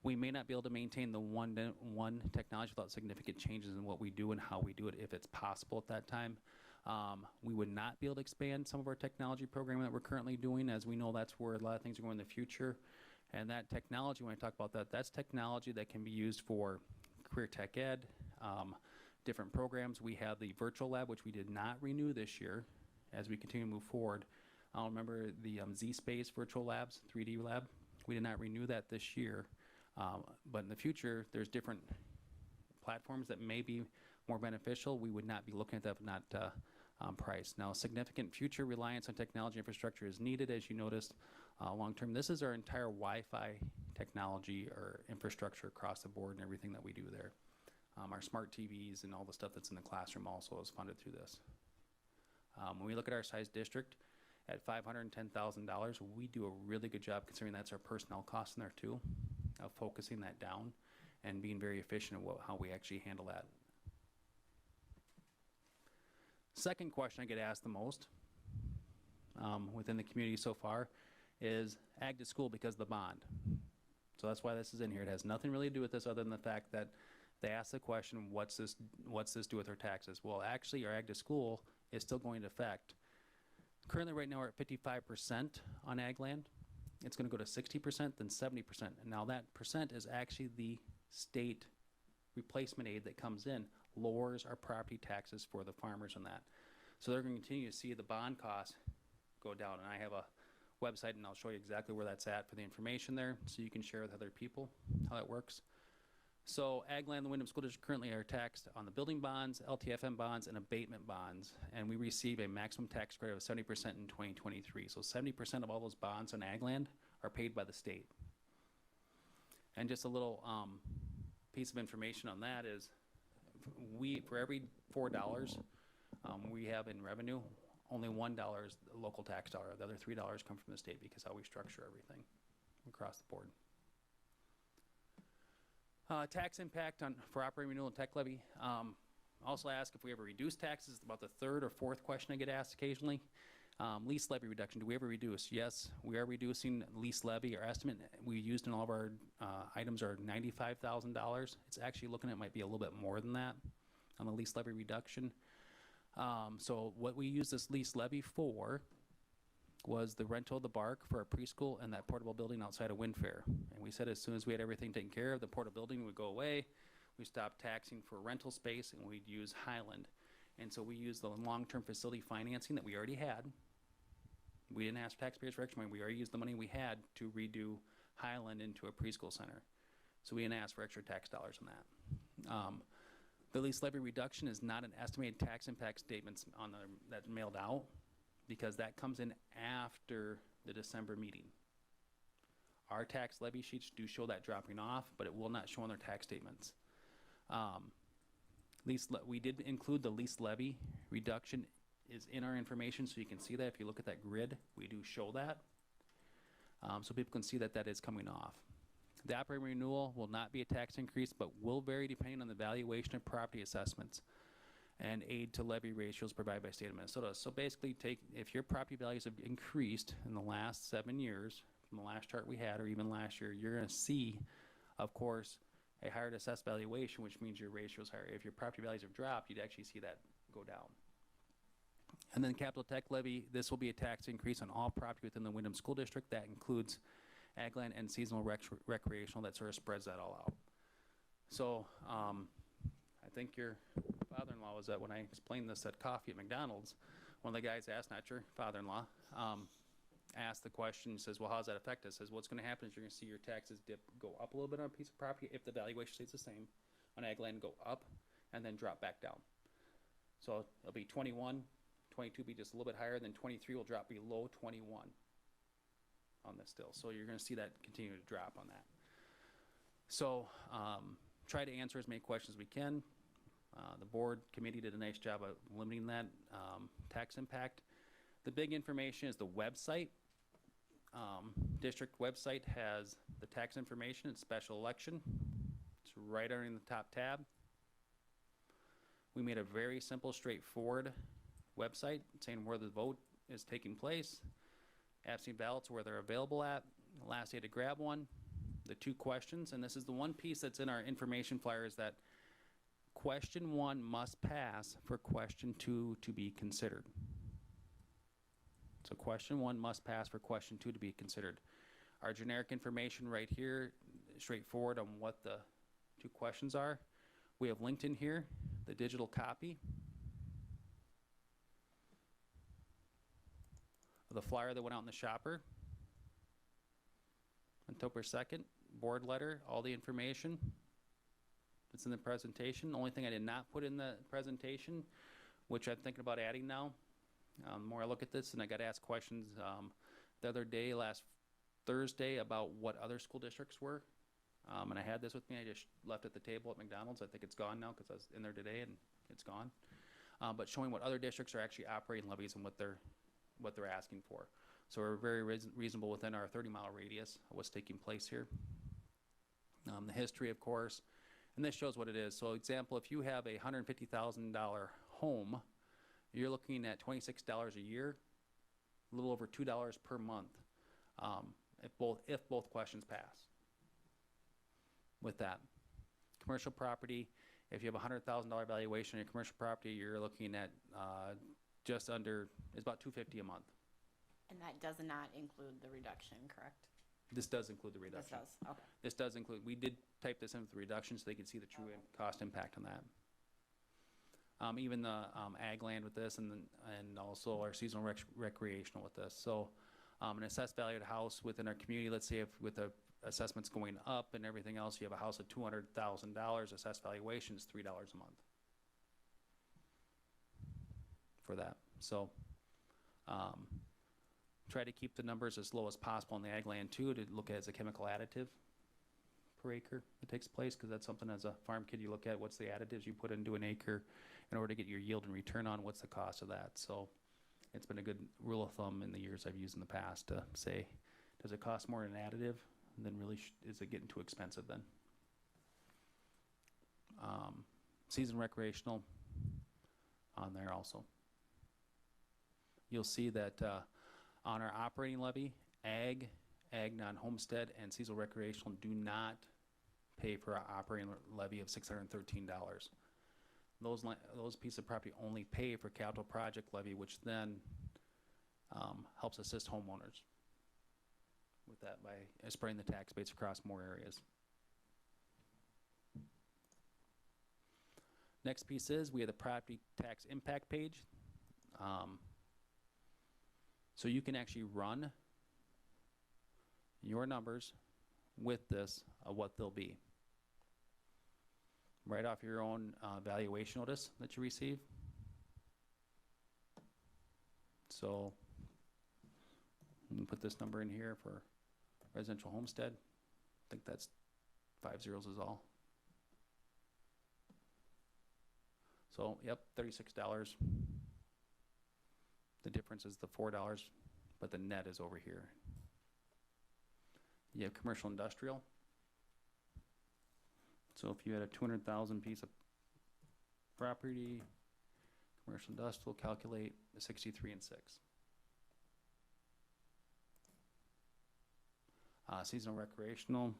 we may not be able to maintain the one technology without significant changes in what we do and how we do it, if it's possible at that time. We would not be able to expand some of our technology programming that we're currently doing, as we know that's where a lot of things are going in the future. And that technology, when I talk about that, that's technology that can be used for career tech ed, different programs. We have the virtual lab, which we did not renew this year as we continue to move forward. I'll remember the Z-Space virtual labs, 3D lab. We did not renew that this year. But in the future, there's different platforms that may be more beneficial. We would not be looking at that if not price. Now, significant future reliance on technology infrastructure is needed, as you noticed, long term. This is our entire Wi-Fi technology or infrastructure across the board and everything that we do there. Our smart TVs and all the stuff that's in the classroom also is funded through this. When we look at our size district at $510,000, we do a really good job, considering that's our personnel costs in there too, of focusing that down and being very efficient in how we actually handle that. Second question I get asked the most within the community so far is ag to school because of the bond. So that's why this is in here. It has nothing really to do with this other than the fact that they ask the question, what's this do with our taxes? Well, actually, our ag to school is still going to affect. Currently, right now, we're at 55% on ag land. It's going to go to 60%, then 70%. And now that percent is actually the state replacement aid that comes in, lowers our property taxes for the farmers on that. So they're going to continue to see the bond costs go down. And I have a website, and I'll show you exactly where that's at for the information there, so you can share with other people how that works. So ag land, the Windom School District currently are taxed on the building bonds, LTFM bonds, and abatement bonds, and we receive a maximum tax credit of 70% in 2023. So 70% of all those bonds on ag land are paid by the state. And just a little piece of information on that is, for every $4 we have in revenue, only $1 is the local tax dollar. The other $3 come from the state, because how we structure everything across the board. Tax impact for operating renewal and tech levy. Also ask if we ever reduce taxes. It's about the third or fourth question I get asked occasionally. Lease levy reduction, do we ever reduce? Yes, we are reducing lease levy. Our estimate we used in all of our items are $95,000. It's actually looking at might be a little bit more than that on the lease levy reduction. So what we use this lease levy for was the rental of the bark for a preschool and that portable building outside of Wind Fair. And we said as soon as we had everything taken care of, the portable building would go away. We stopped taxing for rental space and we'd use Highland. And so we used the long-term facility financing that we already had. We didn't ask taxpayers for extra money. We already used the money we had to redo Highland into a preschool center. So we didn't ask for extra tax dollars on that. The lease levy reduction is not an estimated tax impact statements on that's mailed out, because that comes in after the December meeting. Our tax levy sheets do show that dropping off, but it will not show on their tax statements. We did include the lease levy reduction is in our information, so you can see that. If you look at that grid, we do show that. So people can see that that is coming off. The operating renewal will not be a tax increase, but will vary depending on the valuation of property assessments and aid to levy ratios provided by state of Minnesota. So basically if your property values have increased in the last 7 years, from the last chart we had, or even last year, you're gonna see, of course, a higher assessed valuation, which means your ratio is higher. If your property values have dropped, you'd actually see that go down. And then capital tech levy, this will be a tax increase on all property within the Windom School District. That includes ag land and seasonal recreational. That sort of spreads that all out. So I think your father-in-law was at, when I explained this at coffee at McDonald's, one of the guys asked, not your father-in-law, asked the question, he says, well, how does that affect us? Says, what's gonna happen is you're gonna see your taxes go up a little bit on a piece of property if the valuation stays the same. On ag land, go up and then drop back down. So it'll be 21, 22 be just a little bit higher, then 23 will drop below 21 on this still. So you're gonna see that continue to drop on that. So try to answer as many questions as we can. The board committee did a nice job of limiting that tax impact. The big information is the website. District website has the tax information and special election. It's right under the top tab. We made a very simple, straightforward website saying where the vote is taking place, absentee ballots, where they're available at, the last day to grab one, the 2 questions, and this is the one piece that's in our information flyer, is that question 1 must pass for question 2 to be considered. So question 1 must pass for question 2 to be considered. Our generic information right here, straightforward on what the 2 questions are. We have linked in here the digital copy of the flyer that went out in the shopper. October 2nd, board letter, all the information that's in the presentation. The only thing I did not put in the presentation, which I'm thinking about adding now, the more I look at this, and I got asked questions the other day, last Thursday, about what other school districts were. And I had this with me. I just left it at the table at McDonald's. I think it's gone now because I was in there today and it's gone. But showing what other districts are actually operating levies and what they're asking for. So we're very reasonable within our 30-mile radius of what's taking place here. The history, of course, and this shows what it is. So example, if you have a $150,000 home, you're looking at $26 a year, a little over $2 per month, if both questions pass. With that, commercial property, if you have a $100,000 valuation on your commercial property, you're looking at just under, it's about $250 a month. And that does not include the reduction, correct? This does include the reduction. This does, okay. This does include, we did type this in with the reduction so they can see the true cost impact on that. Even the ag land with this, and also our seasonal recreational with this. So an assessed value of the house within our community, let's say if with the assessments going up and everything else, you have a house of $200,000, assessed valuation is $3 a month for that. So try to keep the numbers as low as possible on the ag land too, to look at as a chemical additive per acre that takes place, because that's something as a farm kid you look at, what's the additives you put into an acre in order to get your yield and return on, what's the cost of that. So it's been a good rule of thumb in the years I've used in the past to say, does it cost more than an additive? And then really, is it getting too expensive then? Season recreational on there also. you'll see that on our operating levy, ag non-homestead, and seasonal recreational do not pay for our operating levy of $613. Those pieces of property only pay for capital project levy, which then helps assist homeowners with that by spreading the tax base across more areas. Next piece is we have the property tax impact page. So you can actually run your numbers with this of what they'll be. Right off your own valuation notice that you receive. So you can put this number in here for residential homestead. I think that's 5 zeros is all. So, yep, $36. The difference is the $4, but the net is over here. You have commercial industrial. So if you had a 200,000 piece of property, commercial industrial, calculate 63 and 6. Seasonal recreational,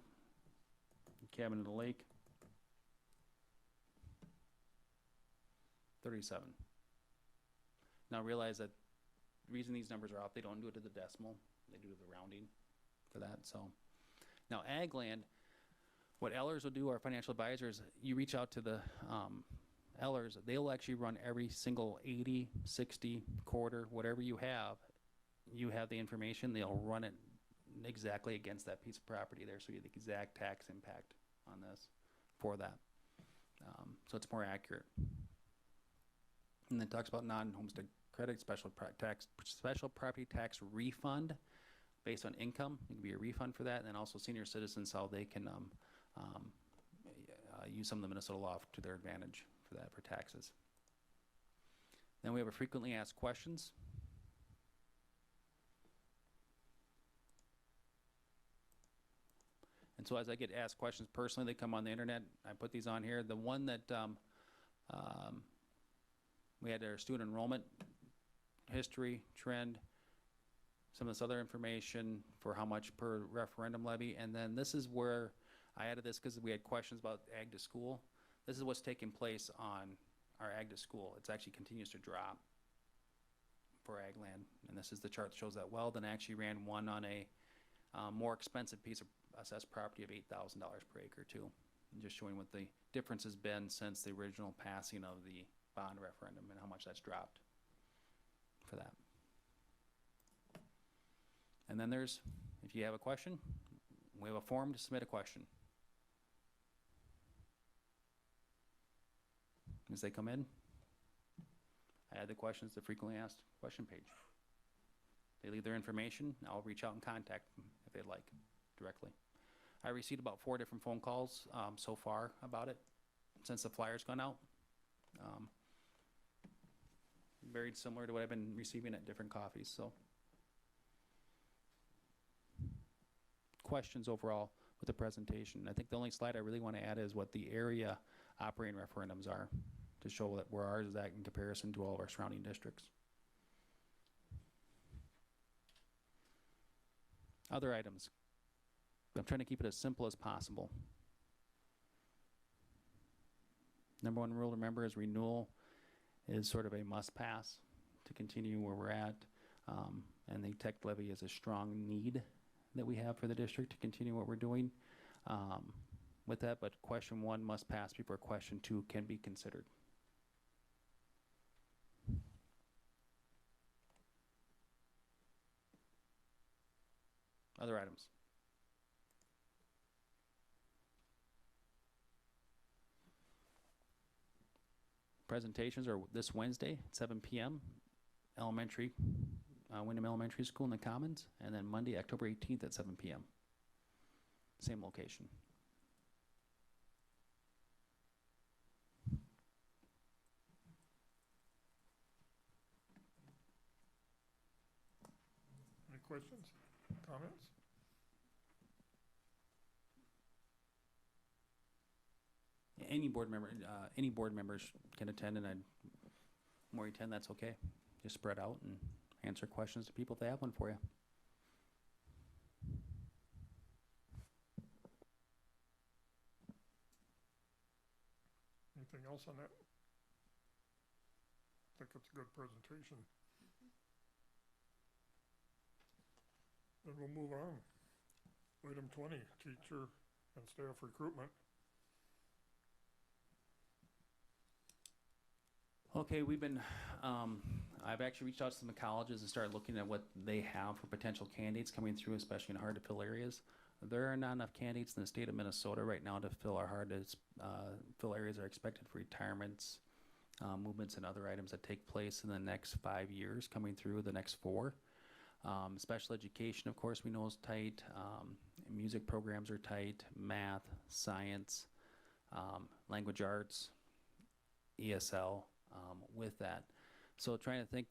cabin in the lake, 37. Now realize that the reason these numbers are out, they don't do it to the decimal, they do the rounding for that. So now ag land, what Ellers will do, our financial advisors, you reach out to the Ellers, they'll actually run every single 80, 60, quarter, whatever you have the information, they'll run it exactly against that piece of property there, so you have the exact tax impact on this for that. So it's more accurate. And then it talks about non-homestead credit, special property tax refund based on income. It can be a refund for that, and then also senior citizens, how they can use some of the Minnesota law to their advantage for that, for taxes. Then we have a frequently asked questions. And so as I get asked questions personally, they come on the internet. I put these on here. The one that we had our student enrollment history, trend, some of this other information for how much per referendum levy. And then this is where I added this because we had questions about ag to school. This is what's taking place on our ag to school. It actually continues to drop for ag land. And this is the chart that shows that. Weldon actually ran one on a more expensive piece of assessed property of $8,000 per acre too. And just showing what the difference has been since the original passing of the bond referendum and how much that's dropped for that. And then there's, if you have a question, we have a form to submit a question. As they come in, I add the questions to the frequently asked question page. They leave their information, I'll reach out and contact them if they'd like directly. I received about 4 different phone calls so far about it since the flyer's gone out. Very similar to what I've been receiving at different coffees. So, questions overall with the presentation. I think the only slide I really want to add is what the area operating referendums are to show that where ours is at in comparison to all of our surrounding districts. Other items. I'm trying to keep it as simple as possible. Number one rule to remember is renewal is sort of a must pass to continue where we're at. And the tech levy is a strong need that we have for the district to continue what we're doing with that. But question 1 must pass before question 2 can be considered. Other items. Presentations are this Wednesday at 7 p.m. Elementary, Windom Elementary School in the Commons, and then Monday, October 18th at 7 p.m. Same location. Any questions, comments? Any board members can attend, and more you attend, that's okay. Just spread out, and answer questions to people if they have one for you. Anything else on that? I think it's a good presentation. Then we'll move on. Item 20, teacher and staff recruitment. Okay, we've been, I've actually reached out to some colleges and started looking at what they have for potential candidates coming through, especially in hard-to-fill areas. There are not enough candidates in the state of Minnesota right now to fill our hard-to-fill areas that are expected for retirements, movements, and other items that take place in the next 5 years, coming through the next 4. Special education, of course, we know is tight. Music programs are tight. Math, science, language arts, ESL, with that. So trying to think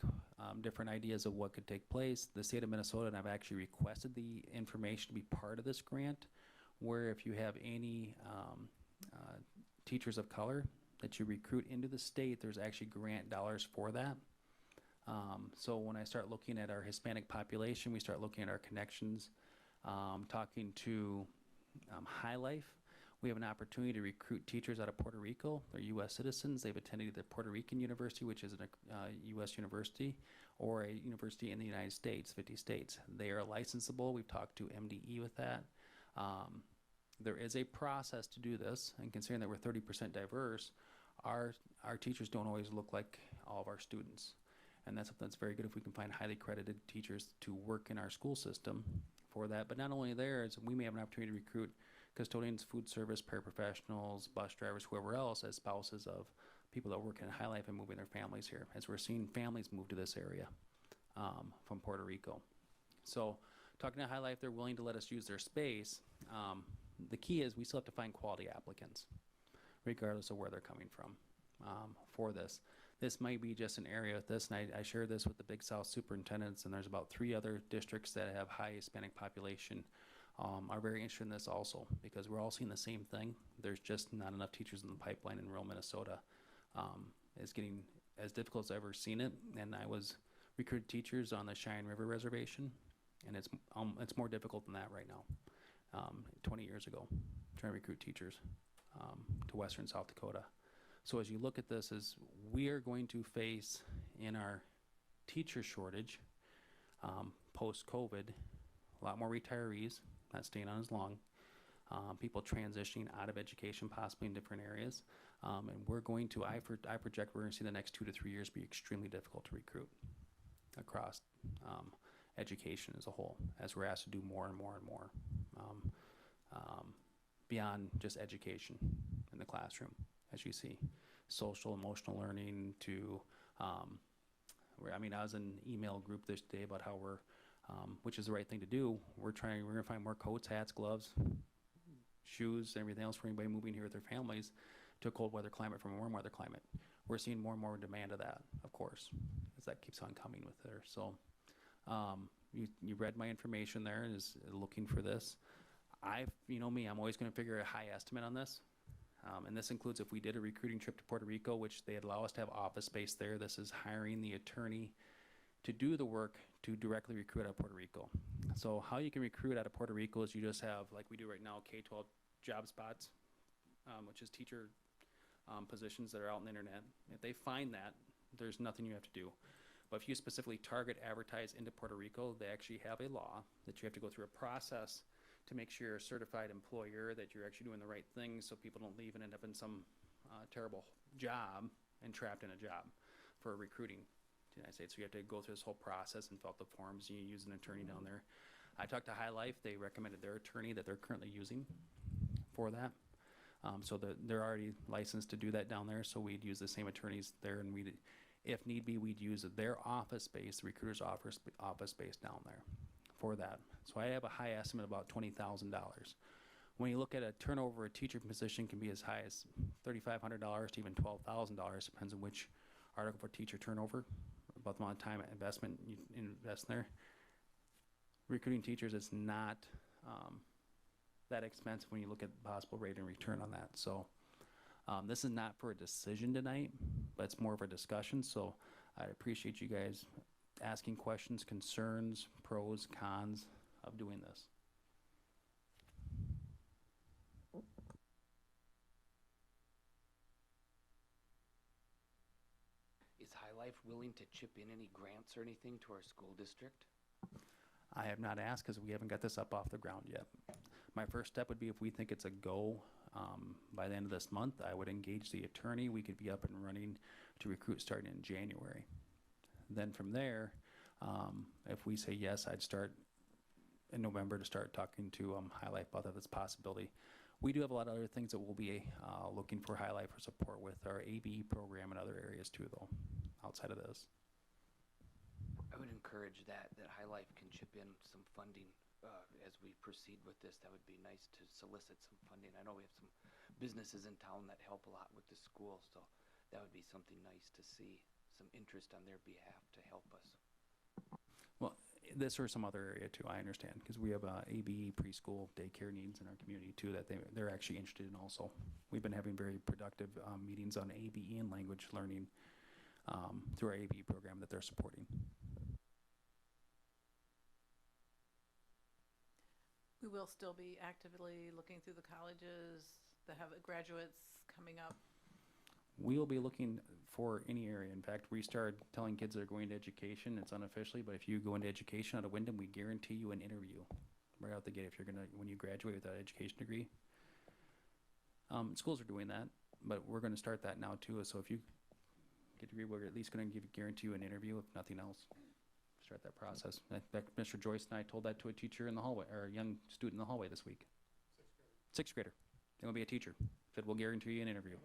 different ideas of what could take place. The state of Minnesota, and I've actually requested the information to be part of this grant, where if you have any teachers of color that you recruit into the state, there's actually grant dollars for that. So when I start looking at our Hispanic population, we start looking at our connections, talking to High Life. We have an opportunity to recruit teachers out of Puerto Rico. They're U.S. citizens. They've attended the Puerto Rican University, which is a U.S. university, or a university in the United States, 50 states. They are licensable. We've talked to MDE with that. There is a process to do this, and considering that we're 30% diverse, our teachers don't always look like all of our students. And that's something that's very good if we can find highly credited teachers to work in our school system for that. But not only there, is we may have an opportunity to recruit custodians, food service, paraprofessionals, bus drivers, whoever else, as spouses of people that work in High Life and moving their families here, as we're seeing families move to this area from Puerto Rico. So talking to High Life, they're willing to let us use their space. The key is we still have to find quality applicants, regardless of where they're coming from for this. This might be just an area with this, and I share this with the Big South superintendents, and there's about 3 other districts that have high Hispanic population are very interested in this also, because we're all seeing the same thing. There's just not enough teachers in the pipeline in rural Minnesota. It's getting as difficult as I've ever seen it, and I was recruited teachers on the Cheyenne River Reservation, and it's more difficult than that right now. 20 years ago, trying to recruit teachers to western South Dakota. So as you look at this, is we are going to face in our teacher shortage post-COVID, a lot more retirees, not staying on as long, people transitioning out of education possibly in different areas. And we're going to, I project we're going to see the next 2 to 3 years be extremely difficult to recruit across education as a whole, as we're asked to do more and more and more beyond just education in the classroom, as you see. Social, emotional learning to, I mean, I was in an email group this day about how we're, which is the right thing to do. We're going to find more coats, hats, gloves, shoes, everything else for anybody moving here with their families to a cold weather climate from a warm weather climate. We're seeing more and more demand of that, of course, as that keeps on coming with there. So you read my information there, is looking for this. You know me, I'm always going to figure a high estimate on this. And this includes if we did a recruiting trip to Puerto Rico, which they'd allow us to have office space there. This is hiring the attorney to do the work to directly recruit out of Puerto Rico. So how you can recruit out of Puerto Rico is you just have, like we do right now, K-12 job spots, which is teacher positions that are out on the internet. If they find that, there's nothing you have to do. But if you specifically target advertise into Puerto Rico, they actually have a law that you have to go through a process to make sure you're a certified employer, that you're actually doing the right things so people don't leave and end up in some terrible job and trapped in a job for recruiting to the United States. So you have to go through this whole process and fill out the forms, and you use an attorney down there. I talked to High Life. They recommended their attorney that they're currently using for that. So they're already licensed to do that down there, so we'd use the same attorneys there, and if need be, we'd use their office space, the recruiter's office space down there for that. So I have a high estimate of about $20,000. When you look at a turnover, a teacher position can be as high as $3,500 to even $12,000, depends on which article for teacher turnover, about the amount of time and investment you invest in there. Recruiting teachers is not that expensive when you look at the possible rate and return on that. So this is not for a decision tonight, but it's more of a discussion. So I appreciate you guys asking questions, concerns, pros, cons of doing this. Is High Life willing to chip in any grants or anything to our school district? I have not asked because we haven't got this up off the ground yet. My first step would be if we think it's a go by the end of this month, I would engage the attorney. We could be up and running to recruit starting in January. Then from there, if we say yes, I'd start in November to start talking to High Life about this possibility. We do have a lot of other things that we'll be looking for High Life for support with our ABE program and other areas too, though, outside of this. I would encourage that High Life can chip in some funding as we proceed with this. That would be nice to solicit some funding. I know we have some businesses in town that help a lot with the school, so that would be something nice to see, some interest on their behalf to help us. Well, this or some other area too, I understand, because we have ABE preschool daycare needs in our community too that they're actually interested in also. We've been having very productive meetings on ABE and language learning through our ABE program that they're supporting. We will still be actively looking through the colleges that have graduates coming up. We'll be looking for any area. In fact, we started telling kids that are going to education, it's unofficially, but if you go into education out of Windom, we guarantee you an interview right out the gate if you're gonna, when you graduate with that education degree. Schools are doing that, but we're gonna start that now too. So if you get a degree, we're at least gonna guarantee you an interview, if nothing else. Start that process. In fact, Mr. Joyce and I told that to a teacher in the hallway, or a young student in the hallway this week. Sixth grader. They will be a teacher. Said we'll guarantee you an interview.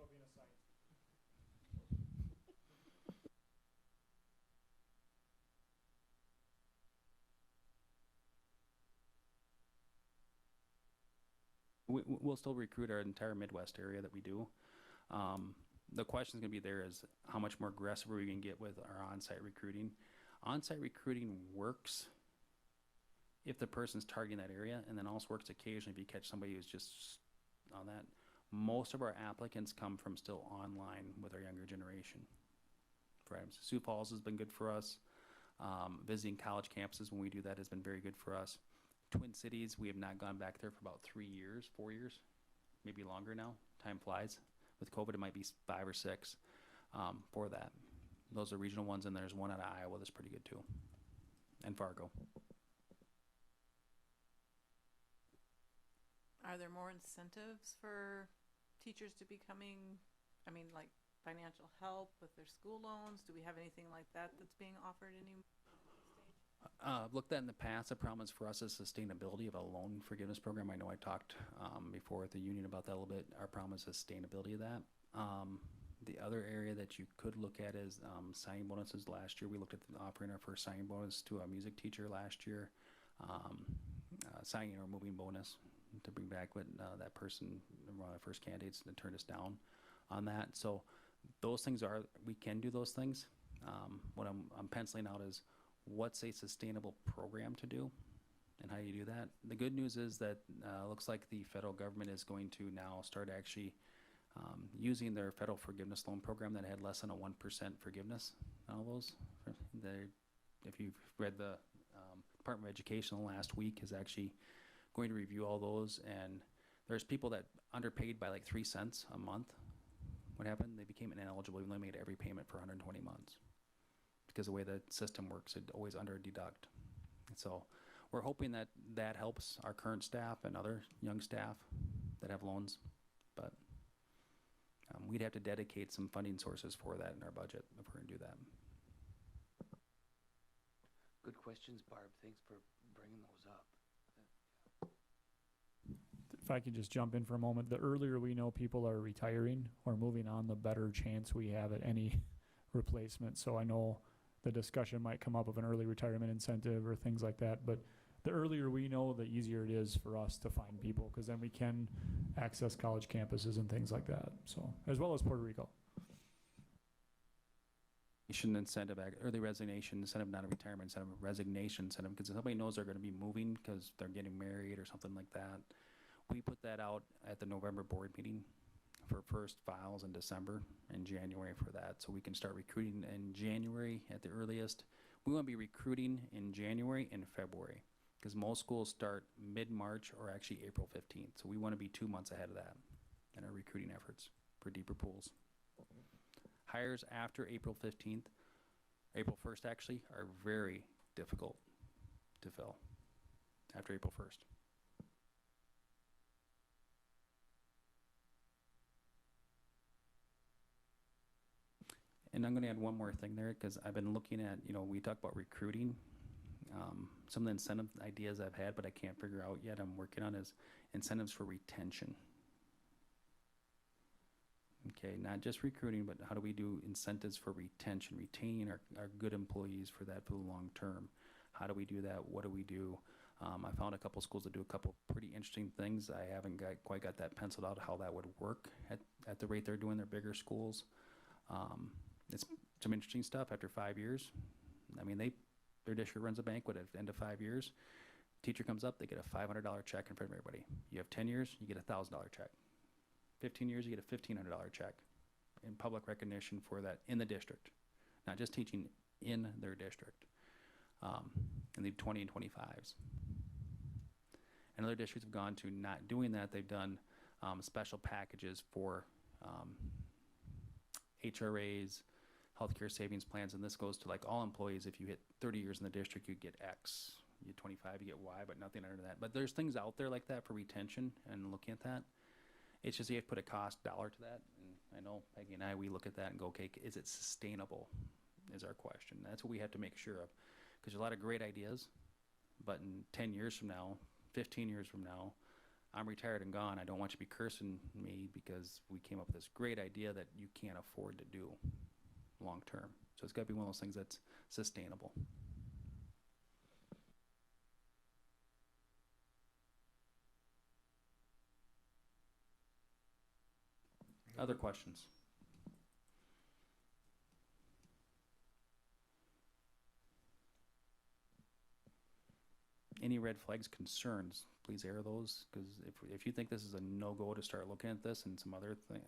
We'll still recruit our entire Midwest area that we do. The question is going to be there is how much more aggressive we can get with our on-site recruiting. On-site recruiting works if the person's targeting that area, and then also works occasionally if you catch somebody who's just on that. Most of our applicants come from still online with our younger generation. For instance, Sioux Falls has been good for us. Visiting college campuses when we do that has been very good for us. Twin Cities, we have not gone back there for about 3 years, 4 years, maybe longer now. Time flies. With COVID, it might be 5 or 6 for that. Those are regional ones, and there's one out of Iowa that's pretty good too, and Fargo. Are there more incentives for teachers to be coming, I mean, like financial help with their school loans? Do we have anything like that that's being offered anymore? I've looked at in the past. The problem is for us is sustainability of a loan forgiveness program. I know I talked before at the union about that a little bit. Our problem is sustainability of that. The other area that you could look at is signing bonuses. Last year we looked at offering our first signing bonus to a music teacher last year. Signing or moving bonus to bring back, but that person, one of the first candidates, that turned us down on that. So those things are, we can do those things. What I'm penciling out is what's a sustainable program to do and how you do that. The good news is that looks like the federal government is going to now start actually using their federal forgiveness loan program that had less than a 1% forgiveness on all those. If you've read the Department of Education last week is actually going to review all those, and there's people that underpaid by like 3 cents a month. What happened? They became ineligible even though they made every payment for 120 months. Because the way the system works, it always under deduct. So we're hoping that that helps our current staff and other young staff that have loans, but we'd have to dedicate some funding sources for that in our budget if we're gonna do that. Good questions, Barb. Thanks for bringing those up. If I could just jump in for a moment, the earlier we know people are retiring or moving on, the better chance we have at any replacement. So I know the discussion might come up of an early retirement incentive or things like that, but the earlier we know, the easier it is for us to find people, because then we can access college campuses and things like that. So, as well as Puerto Rico. Incentive, early resignation incentive, not a retirement incentive, a resignation incentive, because if somebody knows they're going to be moving because they're getting married or something like that, we put that out at the November board meeting for first files in December and January for that, so we can start recruiting in January at the earliest. We want to be recruiting in January and February, because most schools start mid-March or actually April 15th. So we want to be 2 months ahead of that in our recruiting efforts for deeper pools. Hires after April 15th, April 1st actually, are very difficult to fill after April 1st. And I'm going to add one more thing there, because I've been looking at, we talk about recruiting. Some of the incentive ideas I've had, but I can't figure out yet, I'm working on, is incentives for retention. Okay, not just recruiting, but how do we do incentives for retention, retaining our good employees for that for the long term? How do we do that? What do we do? I found a couple schools that do a couple pretty interesting things. I haven't quite got that penciled out, how that would work at the rate they're doing their bigger schools. It's some interesting stuff after 5 years. I mean, their district runs a banquet at the end of 5 years. Teacher comes up, they get a $500 check in front of everybody. You have 10 years, you get a $1,000 check. 15 years, you get a $1,500 check in public recognition for that in the district, not just teaching in their district. And they do 20 and 25s. And other districts have gone to not doing that. They've done special packages for HRAs, healthcare savings plans, and this goes to like all employees. If you hit 30 years in the district, you get X. You get 25, you get Y, but nothing under that. But there's things out there like that for retention and looking at that. It's just you have to put a cost dollar to that. And I know Peggy and we look at that and go, okay, is it sustainable is our question. That's what we have to make sure of. Because there's a lot of great ideas, but in 10 years from now, 15 years from now, I'm retired and gone. I don't want you to be cursing me because we came up with this great idea that you can't afford to do long term. So it's got to be one of those things that's sustainable. Other questions? Any red flags, concerns, please air those, because if you think this is a no-go to start looking at this and some other thing,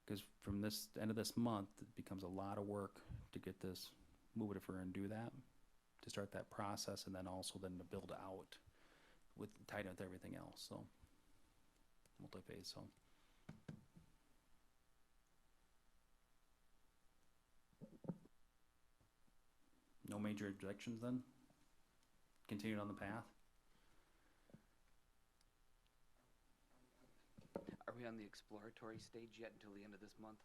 because from this end of this month, it becomes a lot of work to get this moving if we're going to do that, to start that process, and then also then to build out with tied with everything else. So multi-phase. So no major objections then? Continued on the path? Are we on the exploratory stage yet until the end of this month?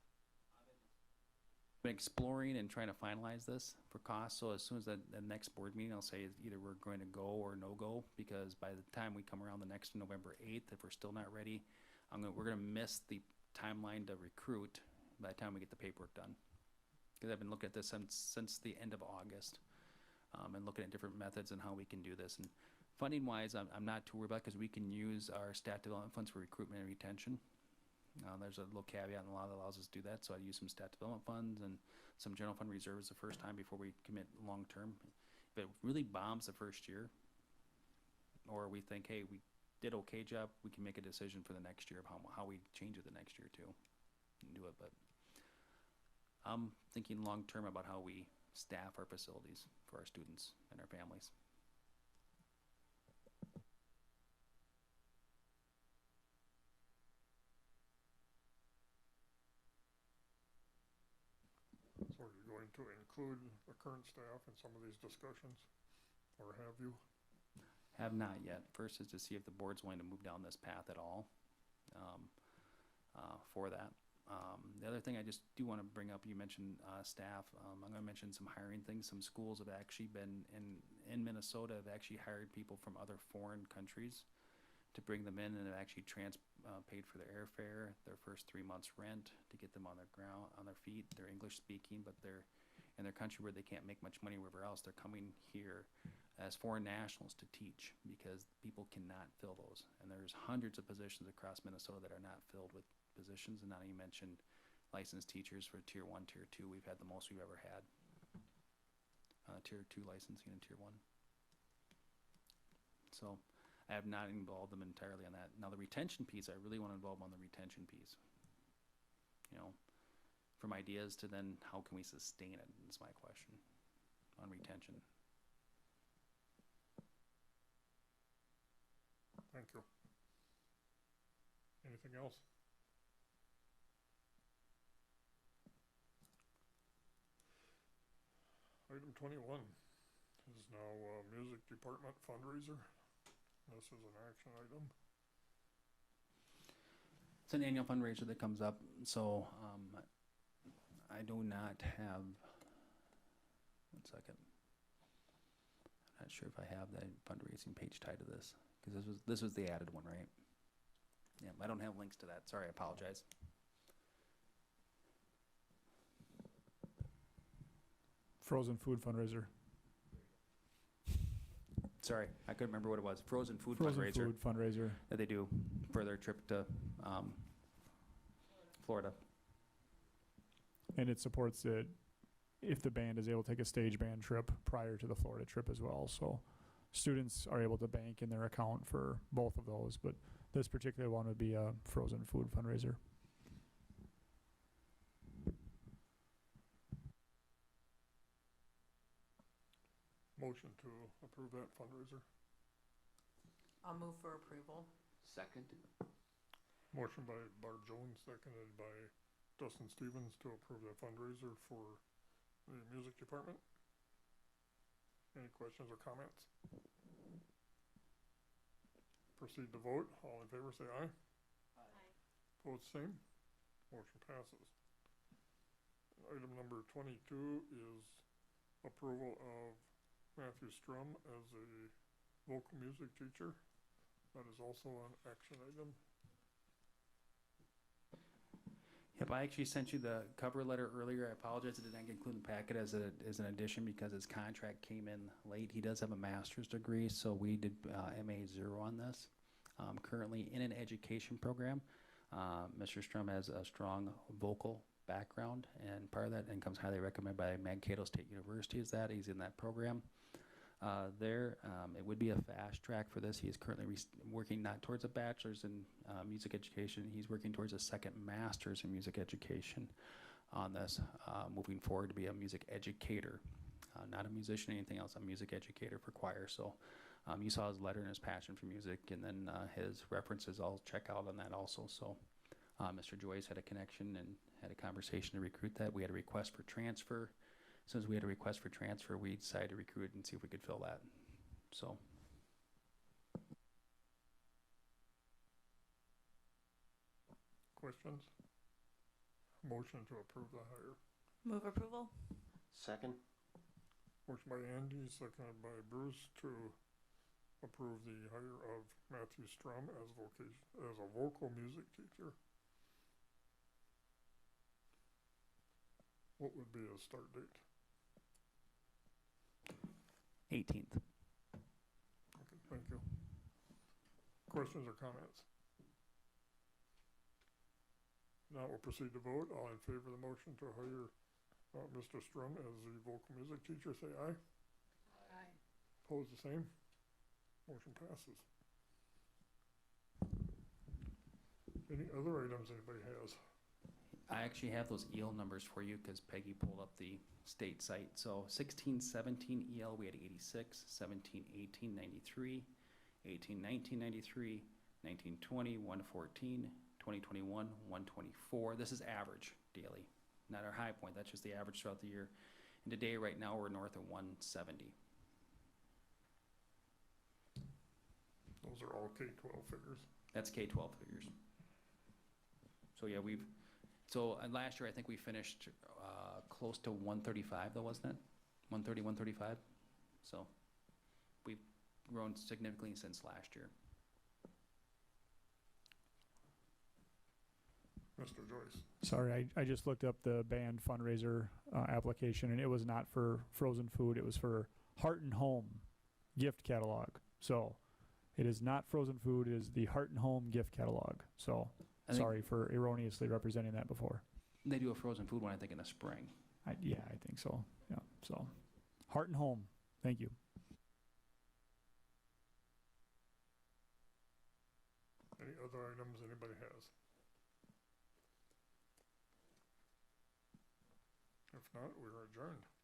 Been exploring and trying to finalize this for cost. So as soon as the next board meeting, I'll say either we're going to go or no go, because by the time we come around the next November 8th, if we're still not ready, we're going to miss the timeline to recruit by the time we get the paperwork done. Because I've been looking at this since the end of August. And looking at different methods and how we can do this. And funding wise, I'm not too worried about, because we can use our staff development funds for recruitment and retention. There's a little caveat in the law that allows us to do that. So I use some staff development funds and some general fund reserves the first time before we commit long term. If it really bombs the first year, or we think, hey, we did okay job, we can make a decision for the next year of how we change it the next year too and do it. But I'm thinking long term about how we staff our facilities for our students and our families. So are you going to include the current staff in some of these discussions, or have you? Have not yet. First is to see if the board's willing to move down this path at all for that. The other thing I just do want to bring up, you mentioned staff. I'm going to mention some hiring things. Some schools have actually been in Minnesota have actually hired people from other foreign countries to bring them in, and have actually paid for their airfare, their first 3 months rent, to get them on their feet. They're English speaking, but they're in their country where they can't make much money wherever else. They're coming here as foreign nationals to teach, because people cannot fill those. And there's hundreds of positions across Minnesota that are not filled with positions. And now you mentioned licensed teachers for tier 1, tier 2. We've had the most we've ever had. Tier 2 licensing and tier 1. So I have not involved them entirely on that. Now the retention piece, I really want to involve them on the retention piece. from ideas to then how can we sustain it, is my question on retention. Thank you. Anything else? Item 21 is now Music Department Fundraiser. This is an action item. It's an annual fundraiser that comes up, so I do not have, one second. I'm not sure if I have that fundraising page tied to this, because this was the added one, right? Yeah, I don't have links to that. Sorry, I apologize. Frozen food fundraiser. Sorry, I couldn't remember what it was. Frozen food Frozen fundraiser food fundraiser. that they do for their trip to Florida. And it supports it if the band is able to take a stage band trip prior to the Florida trip as well. So students are able to bank in their account for both of those, but this particular one would be a frozen food fundraiser. Motion to approve that fundraiser. I'll move for approval. Second? Motion by Barb Jones, seconded by Dustin Stevens to approve that fundraiser for the music department. Any questions or comments? Proceed to vote. All in favor say aye. Aye. Opposed, same. Motion passes. Item number 22 is approval of Matthew Strum as a vocal music teacher. That is also an action item. Yep, I actually sent you the cover letter earlier. I apologize I did not include in the packet as an addition because his contract came in late. He does have a master's degree, so we did MA 0 on this. Currently in an education program. Mr. Strum has a strong vocal background, and part of that and comes highly recommended by Mankato State University is that he's in that program. It would be a fast track for this. He is currently working not towards a bachelor's in music education. He's working towards a second master's in music education on this, moving forward to be a music educator, not a musician or anything else, a music educator for choir. So you saw his letter and his passion for music, and then his references, I'll check out on that also. So Mr. Joyce had a connection and had a conversation to recruit that. We had a request for transfer. As soon as we had a request for transfer, we decided to recruit and see if we could fill that. So. Questions? Motion to approve the hire. Move approval? Second? Motion by Andy, seconded by Bruce to approve the hire of Matthew Strum as a vocal music teacher. What would be a start date? 18th. Okay, thank you. Questions or comments? Now we'll proceed to vote. All in favor of the motion to hire Mr. Strum as the vocal music teacher, say aye. Aye. Opposed, the same. Motion passes. Any other items anybody has? I actually have those EL numbers for you because Peggy pulled up the state site. So 16-17 EL, we had 86, 17-18, 93, 18-19, 93, 19-20, 114, 2021, 124. This is average daily, not our high point. That's just the average throughout the year. And today, right now, we're north of 170. Those are all K-12 figures. That's K-12 figures. So yeah, last year I think we finished close to 135 though, wasn't it? 130, 135. So we've grown significantly since last year. Mr. Joyce. Sorry, I just looked up the band fundraiser application, and it was not for frozen food. It was for Heart and Home gift catalog. So it is not frozen food. It is the Heart and Home gift catalog. So sorry for erroneously representing that before. They do a frozen food one, I think, in the spring. Yeah, I think so. Yeah. So Heart and Home. Thank you. Any other items anybody has? If not, we're adjourned.